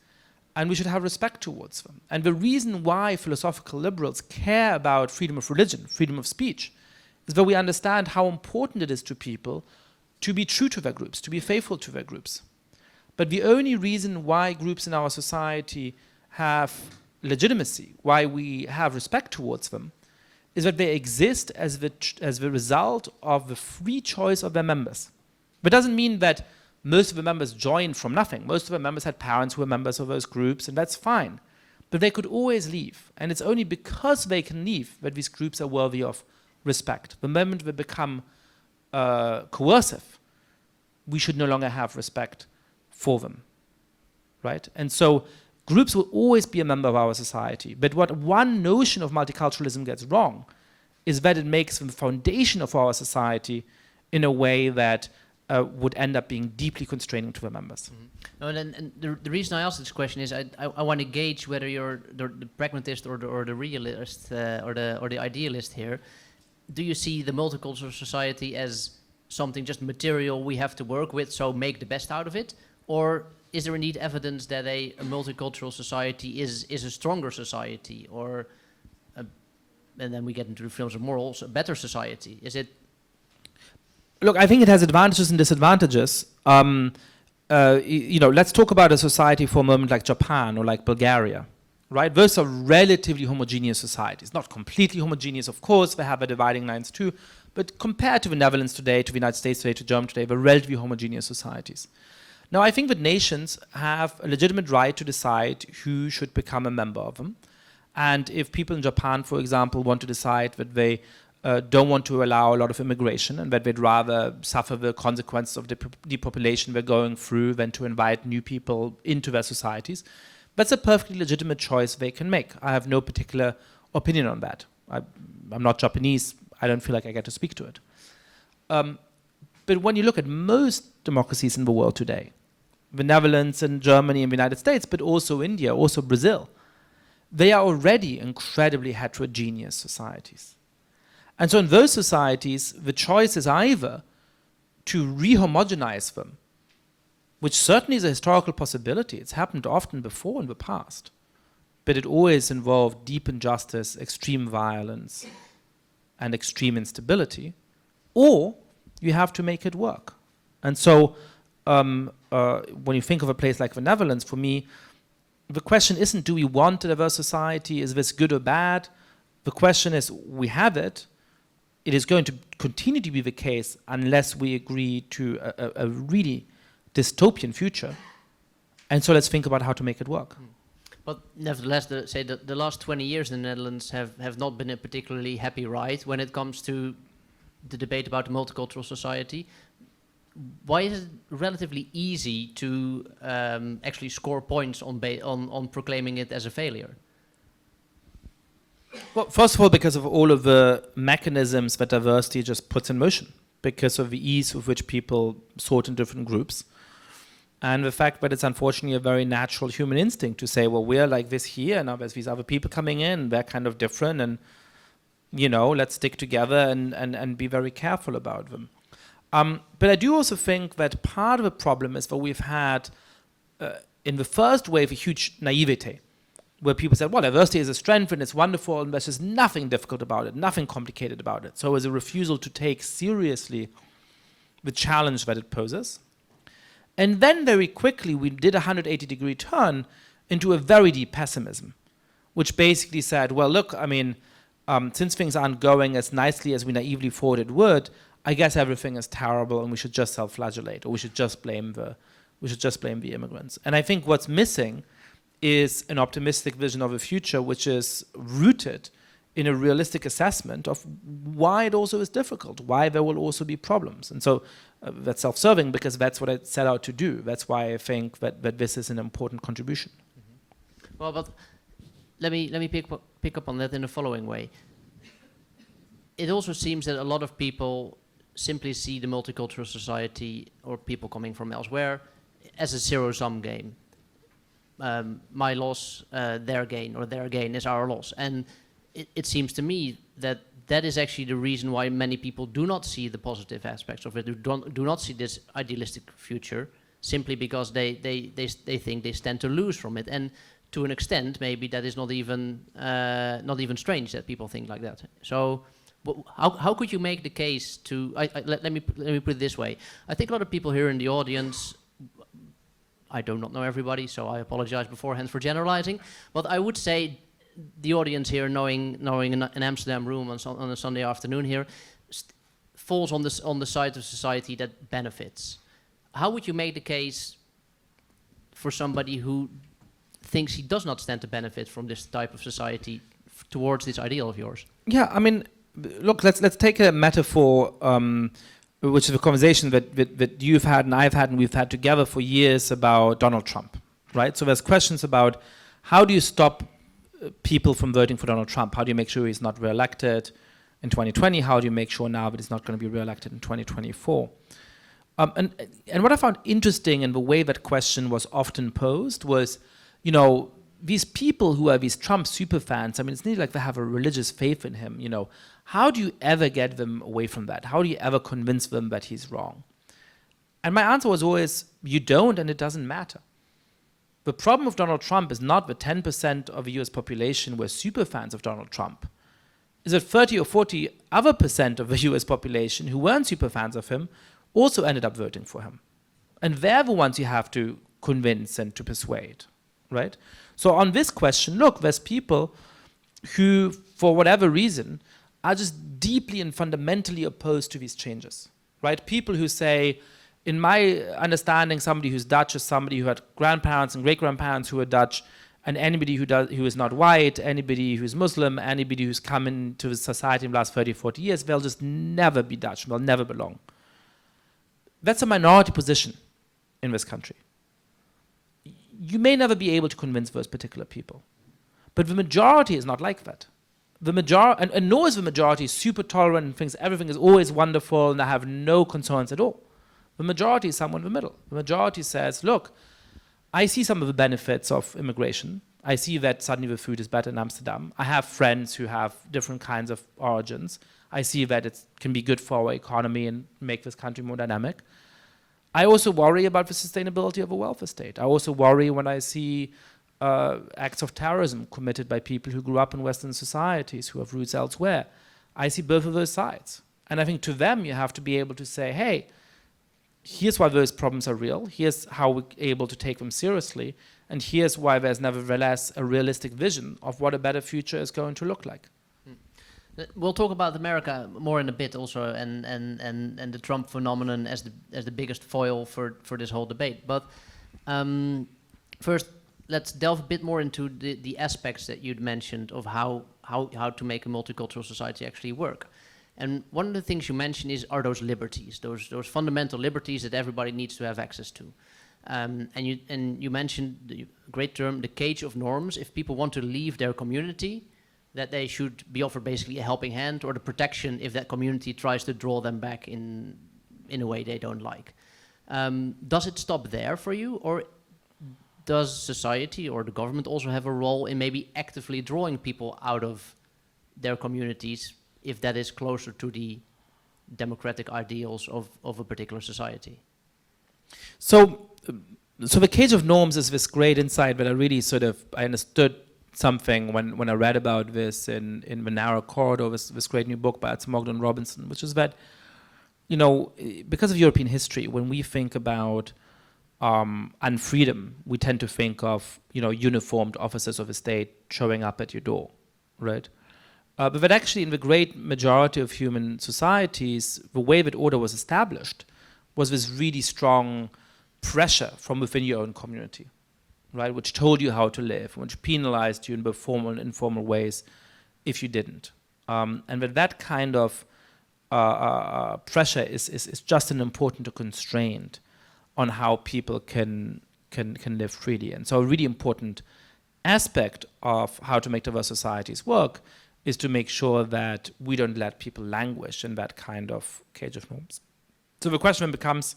and we should have respect towards them. And the reason why philosophical liberals care about freedom of religion, freedom of speech, is that we understand how important it is to people to be true to their groups, to be faithful to their groups. But the only reason why groups in our society have legitimacy, why we have respect towards them, is that they exist as the result of the free choice of their members. But it doesn't mean that most of the members joined from nothing. Most of the members had parents who were members of those groups, and that's fine. But they could always leave. And it's only because they can leave that these groups are worthy of respect. The moment they become coercive, we should no longer have respect for them, right? And so groups will always be a member of our society. But what one notion of multiculturalism gets wrong is that it makes the foundation of our society in a way that would end up being deeply constraining to the members. Mm-hmm. And the reason I ask this question is I want to gauge whether you're the pragmatist or the realist or the idealist here. Do you see the multicultural society as something just material we have to work with, so make the best out of it? Or is there indeed evidence that a multicultural society is a stronger society, or and then we get into the films of morals, a better society? Is it? Look, I think it has advantages and disadvantages. let's talk about a society for a moment like Japan or like Bulgaria, right? Those are relatively homogeneous societies. Not completely homogeneous, of course, they have their dividing lines too, but compared to the Netherlands today, to the United States today, to Germany today, they're relatively homogeneous societies. Now, I think that nations have a legitimate right to decide who should become a member of them. And if people in Japan, for example, want to decide that they don't want to allow a lot of immigration and that they'd rather suffer the consequences of the depopulation they're going through than to invite new people into their societies, that's a perfectly legitimate choice they can make. I have no particular opinion on that. I'm not Japanese. I don't feel like I get to speak to it. But when you look at most democracies in the world today, the Netherlands and Germany and the United States, but also India, also Brazil, they are already incredibly heterogeneous societies. And so in those societies, the choice is either to rehomogenize them, which certainly is a historical possibility. It's happened often before in the past, but it always involved deep injustice, extreme violence, and extreme instability, or you have to make it work. And so when you think of a place like the Netherlands, for me, the question isn't, do we want a diverse society? Is this good or bad? The question is, we have it. It is going to continue to be the case unless we agree to a really dystopian future. And so let's think about how to make it work. But nevertheless, the last 20 years in the Netherlands have not been a particularly happy ride when it comes to the debate about the multicultural society. Why is it relatively easy to actually score points on proclaiming it as a failure? Well, first of all, because of all of the mechanisms that diversity just puts in motion, because of the ease with which people sort in different groups, and the fact that it's unfortunately a very natural human instinct to say, well, we're like this here, now there's these other people coming in, they're kind of different, and, let's stick together and be very careful about them. But I do also think that part of the problem is that we've had, in the first wave, a huge naivete, where people said, well, diversity is a strength and it's wonderful and there's just nothing difficult about it, nothing complicated about it. So it was a refusal to take seriously the challenge that it poses. And then very quickly we did a 180-degree turn into a very deep pessimism, which basically said, well, look, since things aren't going as nicely as we naively thought it would, I guess everything is terrible and we should just self-flagellate, or we should just blame the immigrants. And I think what's missing is an optimistic vision of a future which is rooted in a realistic assessment of why it also is difficult, why there will also be problems. And so that's self-serving because that's what I set out to do. That's why I think that this is an important contribution. Mm-hmm. Well, but let me pick up on that in the following way. It also seems that a lot of people simply see the multicultural society or people coming from elsewhere as a zero-sum game. My loss, their gain, or their gain is our loss. And it seems to me that that is actually the reason why many people do not see the positive aspects of it, do not see this idealistic future, simply because they think they stand to lose from it. And to an extent, maybe that is not even strange that people think like that. So how could you make the case to, let me put it this way. I think a lot of people here in the audience, I do not know everybody, so I apologize beforehand for generalizing, but I would say the audience here, knowing an Amsterdam room on a Sunday afternoon here, falls on the side of society that benefits. How would you make the case for somebody who thinks he does not stand to benefit from this type of society towards this ideal of yours? Yeah, look, let's take a metaphor, which is a conversation that you've had and I've had and we've had together for years about Donald Trump, right? So there's questions about how do you stop people from voting for Donald Trump? How do you make sure he's not re-elected in 2020? How do you make sure now that he's not going to be re-elected in 2024? And what I found interesting in the way that question was often posed was, these people who are these Trump superfans, it's nearly like they have a religious faith in him, How do you ever get them away from that? How do you ever convince them that he's wrong? And my answer was always, you don't, and it doesn't matter. The problem of Donald Trump is not the 10% of the US population who are super fans of Donald Trump. Is it 30 or 40 other percent of the US population who weren't super fans of him also ended up voting for him? And they're the ones you have to convince and to persuade, right? So on this question, look, there's people who, for whatever reason, are just deeply and fundamentally opposed to these changes, right? People who say, in my understanding, somebody who's Dutch is somebody who had grandparents and great-grandparents who were Dutch, and anybody who is not white, anybody who's Muslim, anybody who's come into society in the last 30, 40 years, they'll just never be Dutch, they'll never belong. That's a minority position in this country. You may never be able to convince those particular people. But the majority is not like that. The majority, and nor is the majority super tolerant and thinks everything is always wonderful and I have no concerns at all. The majority is somewhere in the middle. The majority says, look, I see some of the benefits of immigration. I see that suddenly the food is better in Amsterdam. I have friends who have different kinds of origins. I see that it can be good for our economy and make this country more dynamic. I also worry about the sustainability of a welfare state. I also worry when I see acts of terrorism committed by people who grew up in Western societies, who have roots elsewhere. I see both of those sides. And I think to them you have to be able to say, hey, here's why those problems are real, here's how we're able to take them seriously, and here's why there's nevertheless a realistic vision of what a better future is going to look like. We'll talk about America more in a bit also, and the Trump phenomenon as the biggest foil for this whole debate. But first, let's delve a bit more into the aspects that you'd mentioned of how to make a multicultural society actually work. And one of the things you mentioned are those liberties, those fundamental liberties that everybody needs to have access to. And you mentioned the great term, the cage of norms. If people want to leave their community, that they should be offered basically a helping hand or the protection if that community tries to draw them back in a way they don't like. Does it stop there for you, or does society or the government also have a role in maybe actively drawing people out of their communities if that is closer to the democratic ideals of a particular society? So the cage of norms is this great insight that I really I understood something when I read about this in The Narrow Corridor, this great new book by Yascha Mounk and Robinson, which is that, because of European history, when we think about unfreedom, we tend to think of, uniformed officers of the state showing up at your door, right? But that actually in the great majority of human societies, the way that order was established was this really strong pressure from within your own community, right? Which told you how to live, which penalized you in both formal and informal ways if you didn't. And that kind of pressure is just an important constraint on how people can live freely. And so a really important aspect of how to make diverse societies work is to make sure that we don't let people languish in that kind of cage of norms. So the question then becomes,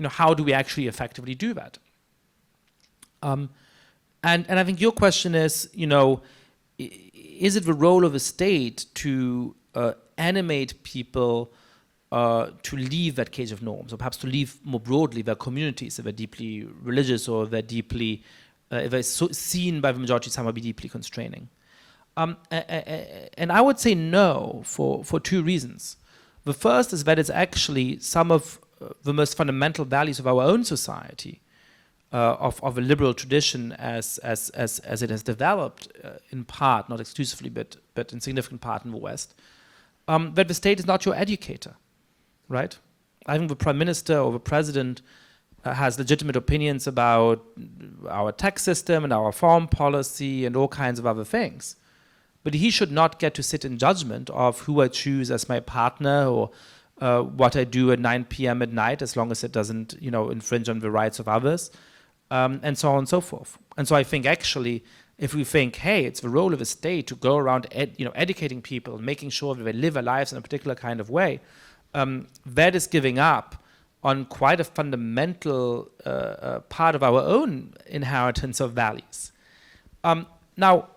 how do we actually effectively do that? And I think your question is, is it the role of the state to animate people to leave that cage of norms, or perhaps to leave more broadly their communities if they're deeply religious or they're deeply, if they're seen by the majority somehow be deeply constraining? And I would say no for two reasons. The first is that it's actually some of the most fundamental values of our own society, of a liberal tradition as it has developed in part, not exclusively, but in significant part in the West, that the state is not your educator, right? I think the prime minister or the president has legitimate opinions about our tax system and our foreign policy and all kinds of other things. But he should not get to sit in judgment of who I choose as my partner or what I do at 9 p.m. at night, as long as it doesn't, infringe on the rights of others, and so on and so forth. And so I think actually, if we think, hey, it's the role of the state to go around, educating people, and making sure that they live their lives in a particular kind of way, that is giving up on quite a fundamental part of our own inheritance of values. Now,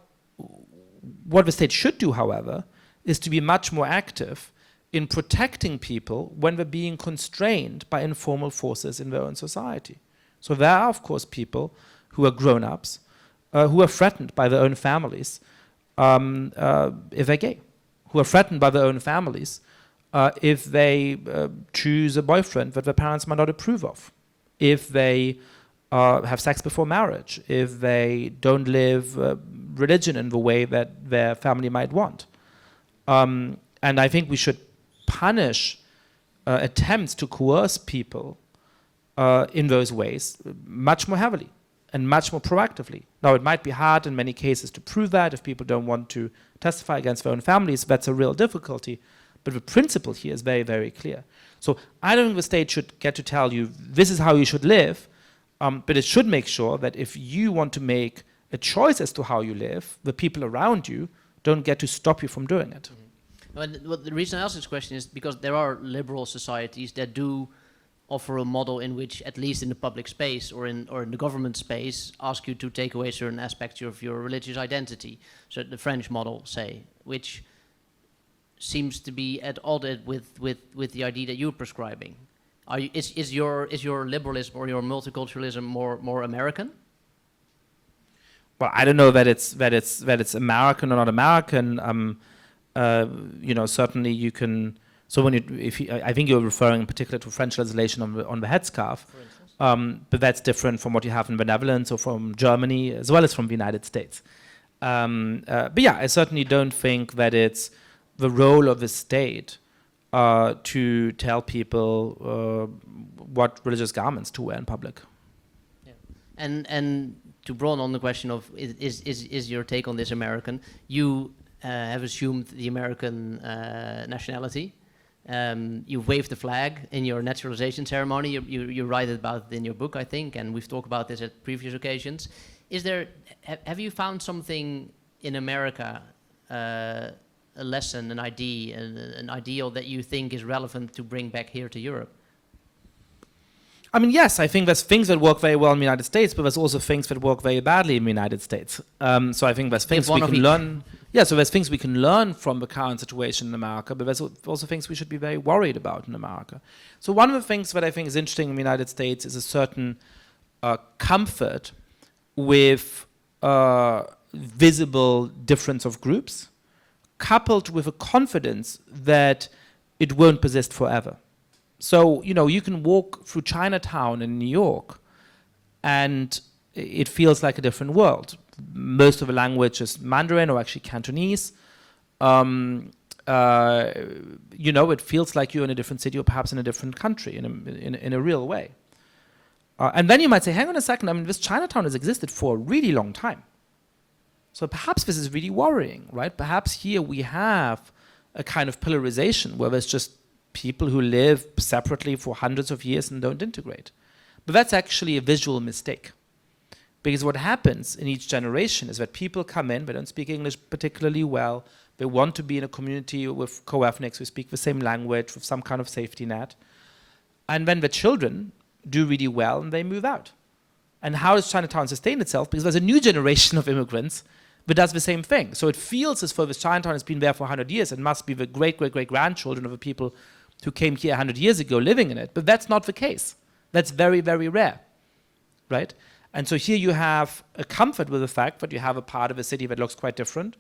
what the state should do, however, is to be much more active in protecting people when they're being constrained by informal forces in their own society. So there are, of course, people who are grown-ups who are threatened by their own families if they're gay, who are threatened by their own families if they choose a boyfriend that their parents might not approve of, if they have sex before marriage, if they don't live religion in the way that their family might want. And I think we should punish attempts to coerce people in those ways much more heavily and much more proactively. Now, it might be hard in many cases to prove that if people don't want to testify against their own families. That's a real difficulty. But the principle here is very, very clear. So I don't think the state should get to tell you, this is how you should live, but it should make sure that if you want to make a choice as to how you live, the people around you don't get to stop you from doing it. Mm-hmm. Well, the reason I ask this question is because there are liberal societies that do offer a model in which, at least in the public space or in the government space, ask you to take away certain aspects of your religious identity. So the French model, say, which seems to be at odds with the idea that you're prescribing. Is your liberalism or your multiculturalism more American? Well, I don't know that it's American or not American. Certainly you can. So when I think you're referring in particular to French legislation on the headscarf, but that's different from what you have in the Netherlands or from Germany, as well as from the United States. But yeah, I certainly don't think that it's the role of the state to tell people what religious garments to wear in public. Yeah. And to broaden on the question of is your take on this American? You have assumed the American nationality. You've waved the flag in your naturalization ceremony. You write about it in your book, I think, and we've talked about this at previous occasions. Have you found something in America, a lesson, an idea, an ideal that you think is relevant to bring back here to Europe? I mean, yes, I think there's things that work very well in the United States, but there's also things that work very badly in the United States. So I think there's things we can learn. Yeah, so there's things we can learn from the current situation in America, but there's also things we should be very worried about in America. So one of the things that I think is interesting in the United States is a certain comfort with visible difference of groups, coupled with a confidence that it won't persist forever. So, you can walk through Chinatown in New York and it feels like a different world. Most of the language is Mandarin or actually Cantonese. It feels like you're in a different city or perhaps in a different country in a real way. And then you might say, hang on a second, this Chinatown has existed for a really long time. So perhaps this is really worrying, right? Perhaps here we have a kind of pillarization where there's just people who live separately for hundreds of years and don't integrate. But that's actually a visual mistake. Because what happens in each generation is that people come in, they don't speak English particularly well, they want to be in a community with co-ethnics who speak the same language, with some kind of safety net. And then the children do really well and they move out. And how does Chinatown sustain itself? Because there's a new generation of immigrants that does the same thing. So it feels as though this Chinatown has been there for 100 years and must be the great-great-great-grandchildren of the people who came here 100 years ago living in it. But that's not the case. That's very, very rare, right? And so here you have a comfort with the fact that you have a part of a city that looks quite different,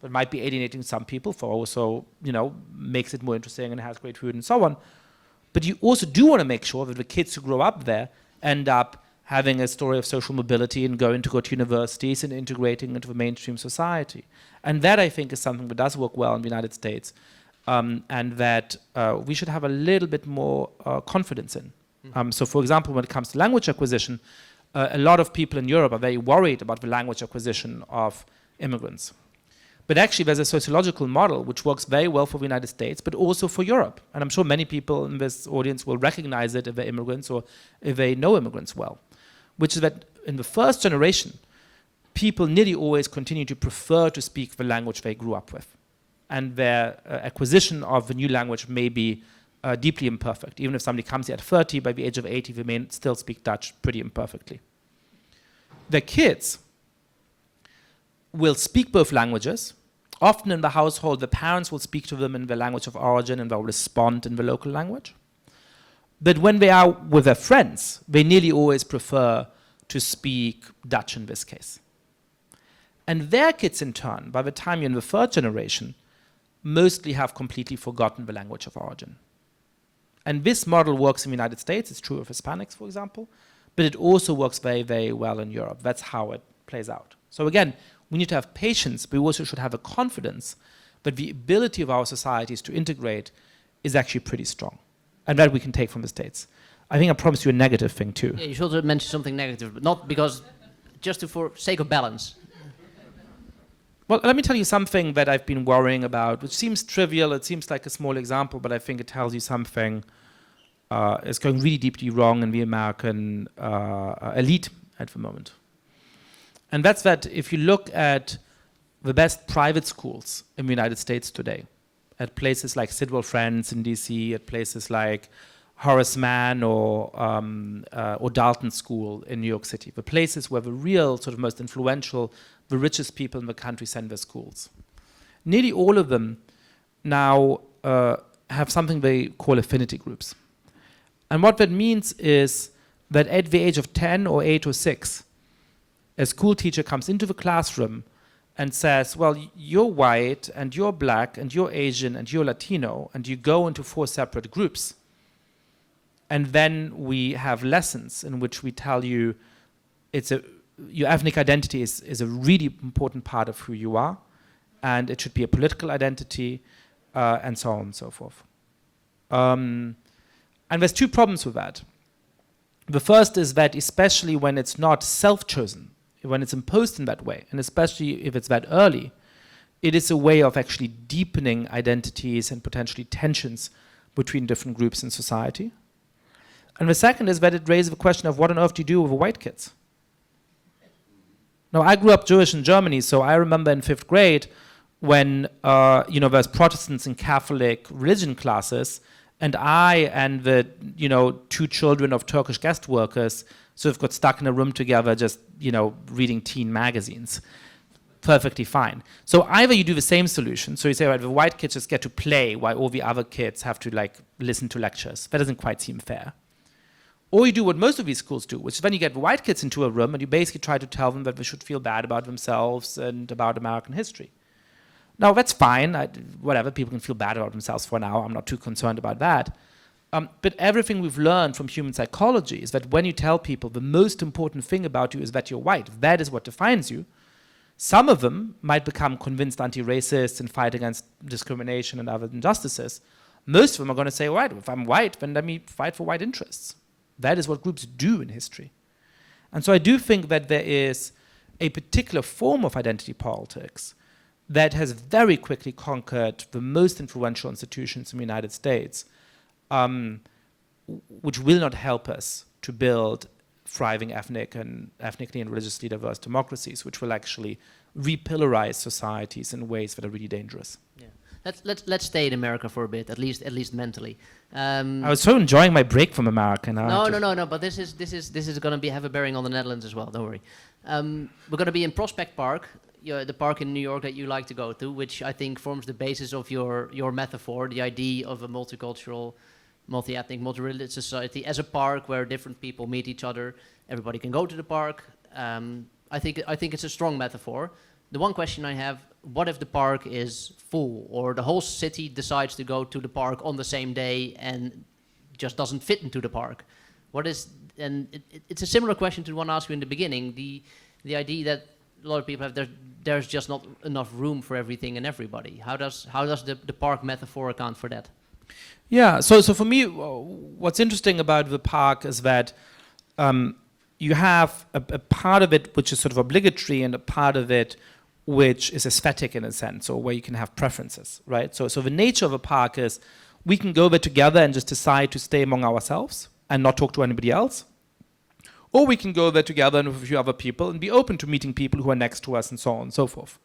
that might be alienating some people, for also, makes it more interesting and has great food and so on. But you also do want to make sure that the kids who grow up there end up having a story of social mobility and go to universities and integrating into the mainstream society. And that, I think, is something that does work well in the United States, and that we should have a little bit more confidence in. So, for example, when it comes to language acquisition, a lot of people in Europe are very worried about the language acquisition of immigrants. But actually, there's a sociological model which works very well for the United States, but also for Europe. And I'm sure many people in this audience will recognize it if they're immigrants or if they know immigrants well, which is that in the first generation, people nearly always continue to prefer to speak the language they grew up with. And their acquisition of the new language may be deeply imperfect. Even if somebody comes here at 30, by the age of 80, they may still speak Dutch pretty imperfectly. Their kids will speak both languages. Often in the household, the parents will speak to them in their language of origin and they'll respond in the local language. But when they are with their friends, they nearly always prefer to speak Dutch in this case. And their kids, in turn, by the time you're in the third generation, mostly have completely forgotten the language of origin. And this model works in the United States. It's true of Hispanics, for example. But it also works very, very well in Europe. That's how it plays out. So again, we need to have patience, but we also should have a confidence that the ability of our societies to integrate is actually pretty strong. And that we can take from the States. I think I promised you a negative thing too. Yeah, you should have mentioned something negative, but not because, just for sake of balance. Well, let me tell you something that I've been worrying about, which seems trivial, it seems like a small example, but I think it tells you something is going really deeply wrong in the American elite at the moment. And that's that if you look at the best private schools in the United States today, at places like Sidwell Friends in DC, at places like Horace Mann or Dalton School in New York City, the places where the real sort of most influential, the richest people in the country send their schools. Nearly all of them now have something they call affinity groups. And what that means is that at the age of 10 or 8 or 6, a school teacher comes into the classroom and says, well, you're white and you're black and you're Asian and you're Latino, and you go into 4 separate groups. And then we have lessons in which we tell you your ethnic identity is a really important part of who you are, and it should be a political identity, and so on and so forth. And there's 2 problems with that. The first is that especially when it's not self-chosen, when it's imposed in that way, and especially if it's that early, it is a way of actually deepening identities and potentially tensions between different groups in society. And the second is that it raises the question of what on earth do you do with the white kids? Now, I grew up Jewish in Germany, so I remember in 5th grade when there's Protestants and Catholic religion classes, and I and the 2 children of Turkish guest workers sort of got stuck in a room together just reading teen magazines. Perfectly fine. So either you do the same solution, so you say, right, the white kids just get to play while all the other kids have to listen to lectures. That doesn't quite seem fair. Or you do what most of these schools do, which is when you get the white kids into a room and you basically try to tell them that they should feel bad about themselves and about American history. Now, that's fine. Whatever, people can feel bad about themselves for now. I'm not too concerned about that. But everything we've learned from human psychology is that when you tell people the most important thing about you is that you're white, that is what defines you, some of them might become convinced anti-racists and fight against discrimination and other injustices. Most of them are going to say, right, if I'm white, then let me fight for white interests. That is what groups do in history. And so I do think that there is a particular form of identity politics that has very quickly conquered the most influential institutions in the United States, which will not help us to build thriving ethnically and religiously diverse democracies, which will actually repillarize societies in ways that are really dangerous. Yeah. Let's stay in America for a bit, at least mentally. I was so enjoying my break from America now. No. But this is going to have a bearing on the Netherlands as well. Don't worry. We're going to be in Prospect Park, the park in New York that you like to go to, which I think forms the basis of your metaphor, the idea of a multicultural, multi-ethnic, multi-religious society as a park where different people meet each other. Everybody can go to the park. I think it's a strong metaphor. The one question I have: what if the park is full, or the whole city decides to go to the park on the same day and just doesn't fit into the park? It's a similar question to the one I asked you in the beginning. The idea that a lot of people have, there's just not enough room for everything and everybody. How does the park metaphor account for that? Yeah. So for me, what's interesting about the park is that you have a part of it which is sort of obligatory and a part of it which is aesthetic in a sense, or where you can have preferences, right? So the nature of a park is we can go there together and just decide to stay among ourselves and not talk to anybody else. Or we can go there together and with a few other people and be open to meeting people who are next to us and so on and so forth.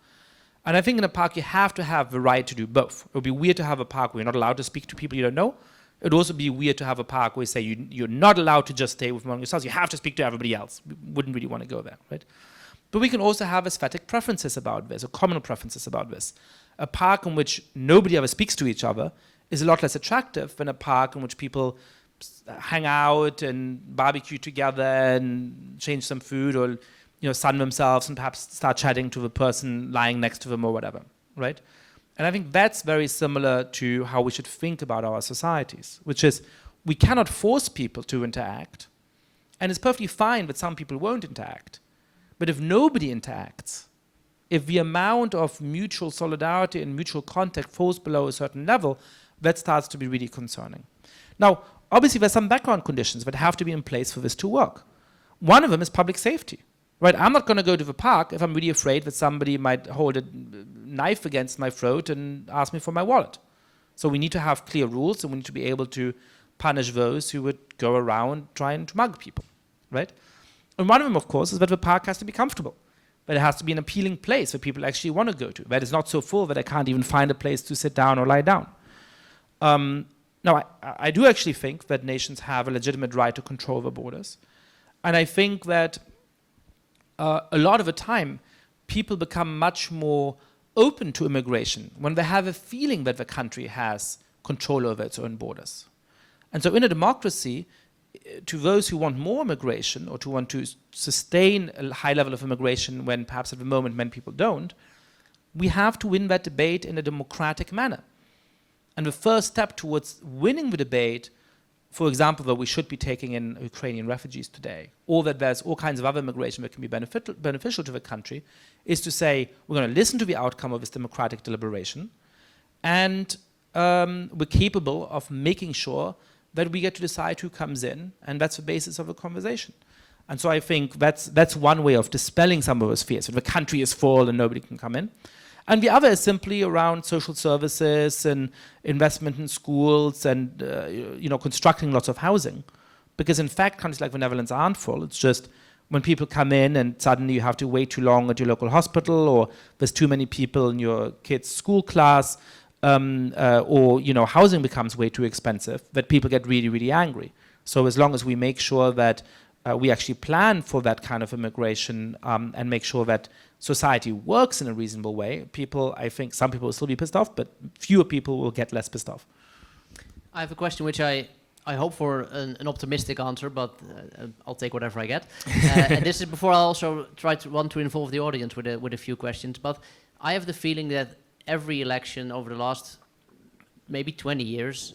And I think in a park you have to have the right to do both. It would be weird to have a park where you're not allowed to speak to people you don't know. It would also be weird to have a park where you say you're not allowed to just stay with among yourselves. You have to speak to everybody else. We wouldn't really want to go there, right? But we can also have aesthetic preferences about this, or communal preferences about this. A park in which nobody ever speaks to each other is a lot less attractive than a park in which people hang out and barbecue together and change some food, or sun themselves and perhaps start chatting to the person lying next to them or whatever, right? And I think that's very similar to how we should think about our societies, which is we cannot force people to interact, and it's perfectly fine that some people won't interact. But if nobody interacts, if the amount of mutual solidarity and mutual contact falls below a certain level, that starts to be really concerning. Now, obviously, there's some background conditions that have to be in place for this to work. One of them is public safety. Right? I'm not going to go to the park if I'm really afraid that somebody might hold a knife against my throat and ask me for my wallet. So we need to have clear rules, and we need to be able to punish those who would go around trying to mug people, right? And one of them, of course, is that the park has to be comfortable, that it has to be an appealing place that people actually want to go to, that it's not so full that I can't even find a place to sit down or lie down. Now, I do actually think that nations have a legitimate right to control their borders. And I think that a lot of the time, people become much more open to immigration when they have a feeling that the country has control over its own borders. And so in a democracy, to those who want more immigration or to want to sustain a high level of immigration when perhaps at the moment many people don't, we have to win that debate in a democratic manner. And the first step towards winning the debate, for example, that we should be taking in Ukrainian refugees today, or that there's all kinds of other immigration that can be beneficial to the country, is to say we're going to listen to the outcome of this democratic deliberation, and we're capable of making sure that we get to decide who comes in, and that's the basis of the conversation. And so I think that's one way of dispelling some of those fears, that the country is full and nobody can come in. And the other is simply around social services and investment in schools and constructing lots of housing. Because in fact, countries like the Netherlands aren't full. It's just when people come in and suddenly you have to wait too long at your local hospital, or there's too many people in your kid's school class, or housing becomes way too expensive, that people get really, really angry. So as long as we make sure that we actually plan for that kind of immigration and make sure that society works in a reasonable way, I think some people will still be pissed off, but fewer people will get less pissed off. I have a question which I hope for an optimistic answer, but I'll take whatever I get. And this is before I also want to involve the audience with a few questions. But I have the feeling that every election over the last maybe 20 years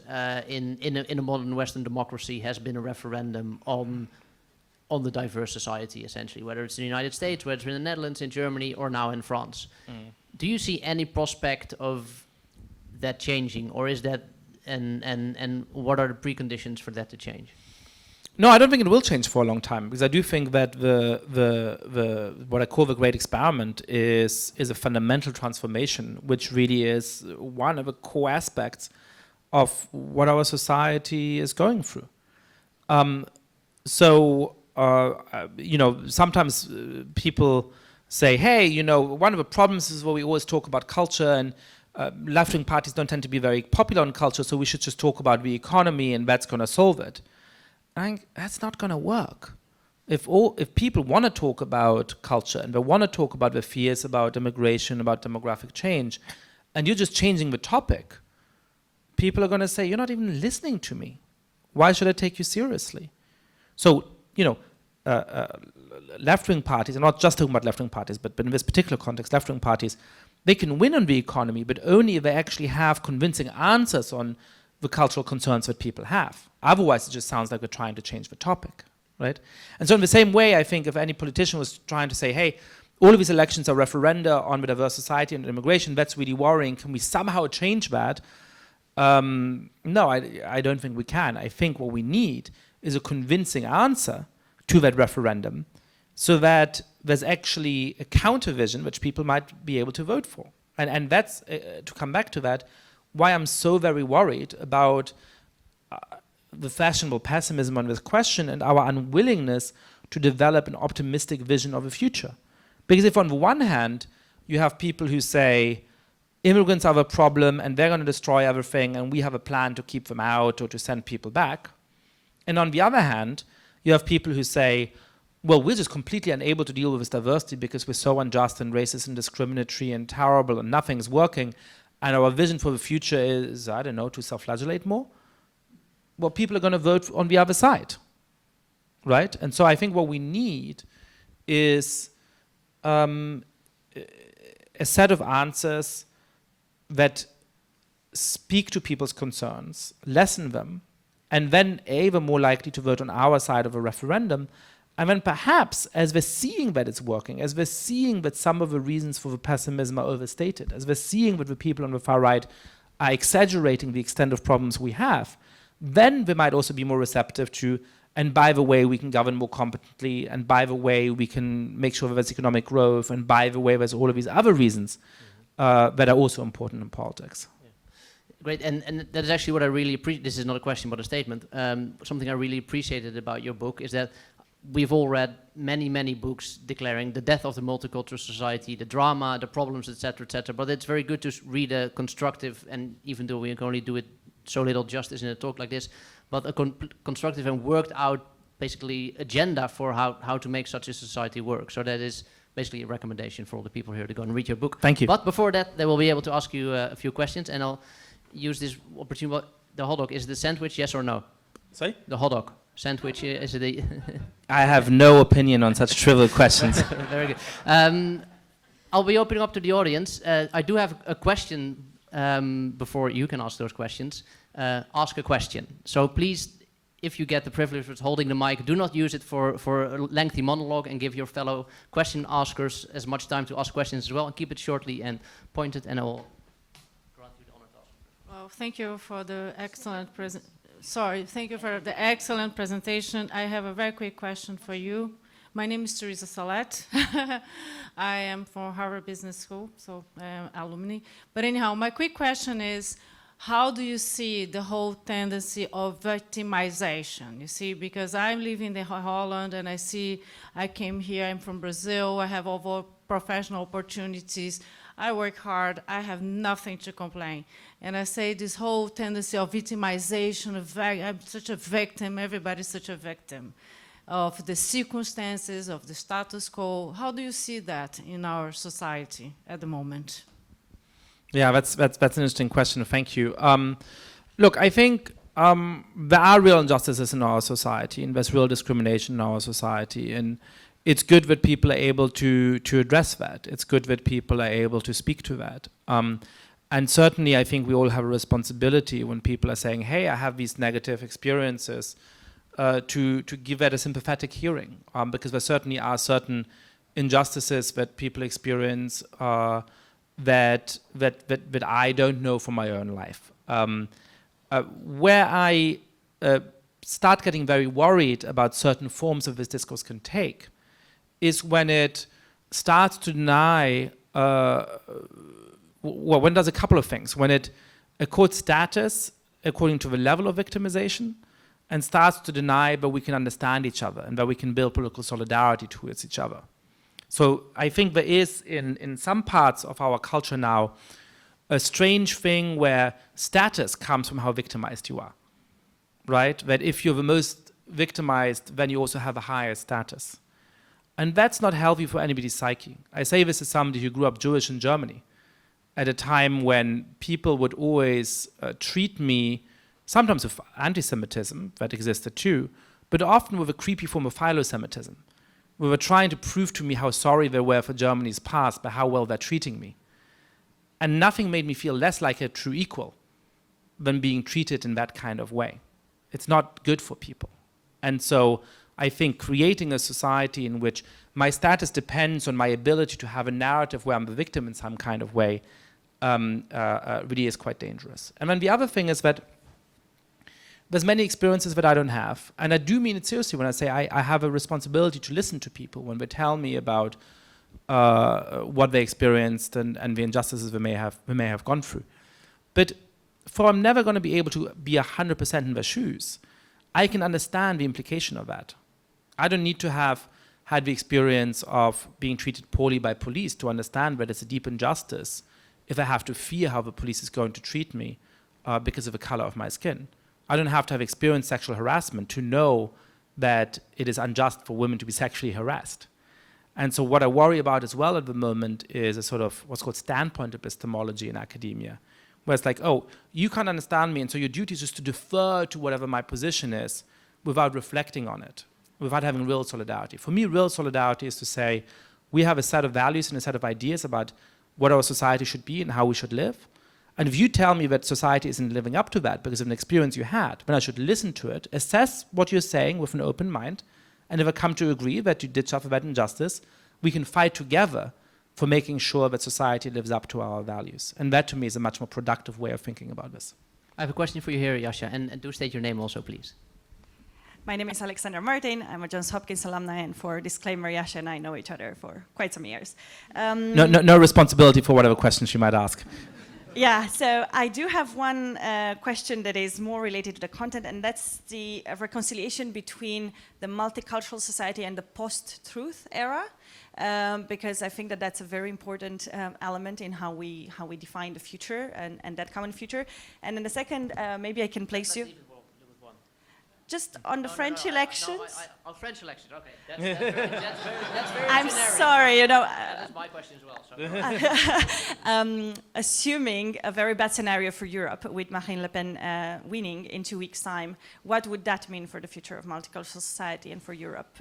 in a modern Western democracy has been a referendum on the diverse society, essentially, whether it's in the United States, whether it's in the Netherlands, in Germany, or now in France. Do you see any prospect of that changing, or is that, and what are the preconditions for that to change? No, I don't think it will change for a long time, because I do think that the what I call the great experiment is a fundamental transformation, which really is one of the core aspects of what our society is going through. Sometimes people say, hey, one of the problems is where we always talk about culture, and left-wing parties don't tend to be very popular on culture, so we should just talk about the economy and that's going to solve it. I think that's not going to work. If people want to talk about culture and they want to talk about their fears about immigration, about demographic change, and you're just changing the topic, people are going to say, you're not even listening to me. Why should I take you seriously? So, left-wing parties, and not just talking about left-wing parties, but in this particular context, left-wing parties, they can win on the economy, but only if they actually have convincing answers on the cultural concerns that people have. Otherwise, it just sounds like we're trying to change the topic, right? And so in the same way, I think if any politician was trying to say, hey, all of these elections are referenda on the diverse society and immigration, that's really worrying, can we somehow change that? No, I don't think we can. I think what we need is a convincing answer to that referendum, so that there's actually a counter vision which people might be able to vote for. And that's, to come back to that, why I'm so very worried about the fashionable pessimism on this question and our unwillingness to develop an optimistic vision of the future. Because if on the one hand, you have people who say, immigrants are the problem and they're going to destroy everything and we have a plan to keep them out or to send people back. And on the other hand, you have people who say, well, we're just completely unable to deal with this diversity because we're so unjust and racist and discriminatory and terrible and nothing's working. And our vision for the future is, I don't know, to self-flagellate more. Well, people are going to vote on the other side, right? And so I think what we need is a set of answers that speak to people's concerns, lessen them, and then A, we're more likely to vote on our side of a referendum, and then perhaps, as we're seeing that it's working, as we're seeing that some of the reasons for the pessimism are overstated, as we're seeing that the people on the far right are exaggerating the extent of problems we have, then we might also be more receptive to, and by the way, we can govern more competently, and by the way, we can make sure that there's economic growth, and by the way, there's all of these other reasons that are also important in politics. Great, and that is actually what I really appreciate. This is not a question but a statement. Something I really appreciated about your book is that we've all read many, many books declaring the death of the multicultural society, the drama, the problems, etc., but it's very good to read a constructive, and even though we can only do it so little justice in a talk like this, but a constructive and worked out basically agenda for how to make such a society work. So that is basically a recommendation for all the people here to go and read your book. Thank you. But before that, they will be able to ask you a few questions, and I'll use this opportunity. The hot dog, is the sandwich yes or no? Sorry? The hot dog sandwich, is it a I have no opinion on such trivial questions. Very good. I'll be opening up to the audience. I do have a question before you can ask those questions. Ask a question. So please, if you get the privilege of holding the mic, do not use it for a lengthy monologue, and give your fellow question askers as much time to ask questions as well, and keep it shortly and pointed, and I will grant you the honor to ask. Well, thank you for the excellent thank you for the excellent presentation. I have a very quick question for you. My name is Teresa Salet. I am from Harvard Business School, so I am alumni. But anyhow, my quick question is, how do you see the whole tendency of victimization? You see, because I'm living in Holland, and I came here, I'm from Brazil, I have all professional opportunities, I work hard, I have nothing to complain. And I say this whole tendency of victimization, I'm such a victim, everybody's such a victim of the circumstances, of the status quo. How do you see that in our society at the moment? Yeah, that's an interesting question. Thank you. Look, I think there are real injustices in our society, and there's real discrimination in our society, and it's good that people are able to address that. It's good that people are able to speak to that. And certainly, I think we all have a responsibility when people are saying, "Hey, I have these negative experiences," to give that a sympathetic hearing, because there certainly are certain injustices that people experience that I don't know from my own life. Where I start getting very worried about certain forms of this discourse can take is when it starts to deny, well, when it does a couple of things. When it accords status according to the level of victimization, and starts to deny that we can understand each other and that we can build political solidarity towards each other. So I think there is, in some parts of our culture now, a strange thing where status comes from how victimized you are, right? That if you're the most victimized, then you also have a higher status. And that's not healthy for anybody's psyche. I say this as somebody who grew up Jewish in Germany, at a time when people would always treat me, sometimes with anti-Semitism, that existed too, but often with a creepy form of philo-Semitism. We were trying to prove to me how sorry they were for Germany's past by how well they're treating me. And nothing made me feel less like a true equal than being treated in that kind of way. It's not good for people. And so I think creating a society in which my status depends on my ability to have a narrative where I'm the victim in some kind of way really is quite dangerous. And then the other thing is that there's many experiences that I don't have. And I do mean it seriously when I say I have a responsibility to listen to people when they tell me about what they experienced and the injustices they may have gone through. But for I'm never going to be able to be 100% in their shoes, I can understand the implication of that. I don't need to have had the experience of being treated poorly by police to understand that it's a deep injustice if I have to fear how the police is going to treat me because of the color of my skin. I don't have to have experienced sexual harassment to know that it is unjust for women to be sexually harassed. And so what I worry about as well at the moment is a sort of what's called standpoint epistemology in academia, where it's like, oh, you can't understand me, and so your duty is just to defer to whatever my position is without reflecting on it, without having real solidarity. For me, real solidarity is to say, we have a set of values and a set of ideas about what our society should be and how we should live. And if you tell me that society isn't living up to that because of an experience you had, then I should listen to it, assess what you're saying with an open mind, and if I come to agree that you did suffer that injustice, we can fight together for making sure that society lives up to our values. And that to me is a much more productive way of thinking about this. I have a question for you here, Yascha, and do state your name also, please. My name is Alexandra Martin. I'm a Johns Hopkins alumni, and for disclaimer, Yascha and I know each other for quite some years. No responsibility for whatever questions you might ask. Yeah, so I do have one question that is more related to the content, and that's the reconciliation between the multicultural society and the post-truth era, because I think that that's a very important element in how we define the future and that common future. And then the second, maybe I can place you. Just on the French elections? On French elections, okay. That's very I'm generic. sorry, you know. That's my question as well. So. Assuming a very bad scenario for Europe with Marine Le Pen winning in 2 weeks' time, what would that mean for the future of multicultural society and for Europe?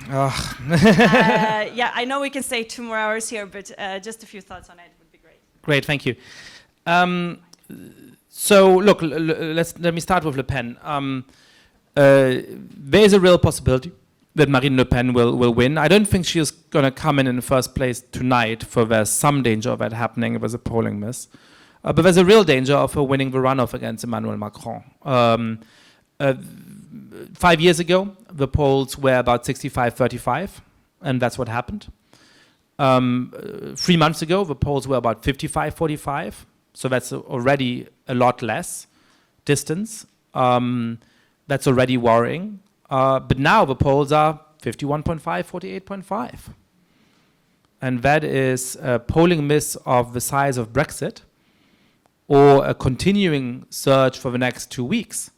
Yeah, I know we can stay 2 more hours here, but just a few thoughts on it would be great. Great, thank you. So look, let me start with Le Pen. There is a real possibility that Marine Le Pen will win. I don't think she's going to come in the first place tonight, for there's some danger of that happening. It was a polling miss. But there's a real danger of her winning the runoff against Emmanuel Macron. 5 years ago, the polls were about 65-35, and that's what happened. 3 months ago, the polls were about 55-45. So that's already a lot less distance. That's already worrying. But now the polls are 51.5, 48.5. And that is a polling miss of the size of Brexit, or a continuing search for the next 2 weeks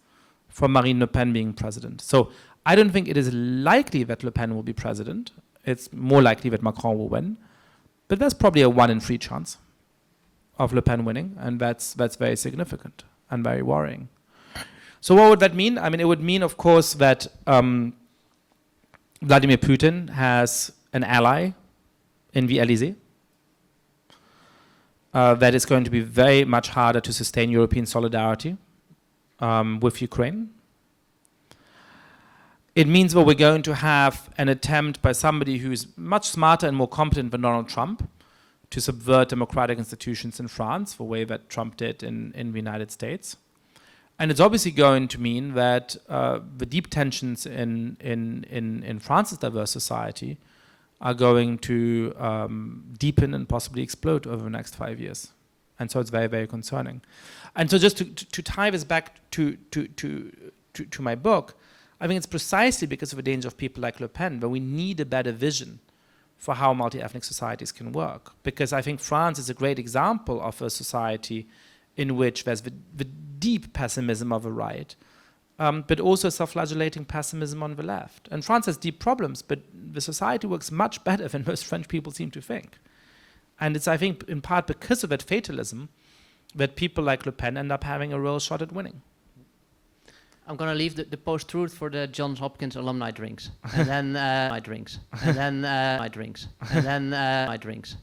for Marine Le Pen being president. So I don't think it is likely that Le Pen will be president. It's more likely that Macron will win. But there's probably a 1 in 3 chance of Le Pen winning, and that's very significant and very worrying. So what would that mean? I mean, it would mean, of course, that Vladimir Putin has an ally in the Elysee. That is going to be very much harder to sustain European solidarity with Ukraine. It means that we're going to have an attempt by somebody who's much smarter and more competent than Donald Trump to subvert democratic institutions in France, the way that Trump did in the United States. And it's obviously going to mean that the deep tensions in France's diverse society are going to deepen and possibly explode over the next 5 years. And so it's very, very concerning. And so just to tie this back to my book, I think it's precisely because of the danger of people like Le Pen that we need a better vision for how multi-ethnic societies can work. Because I think France is a great example of a society in which there's the deep pessimism of the right, but also self-flagellating pessimism on the left. And France has deep problems, but the society works much better than most French people seem to think. And it's, I think, in part because of that fatalism that people like Le Pen end up having a real shot at winning. I'm going to leave the post-truth for the Johns Hopkins alumni drinks. And then my drinks. And then my drinks. And then my drinks.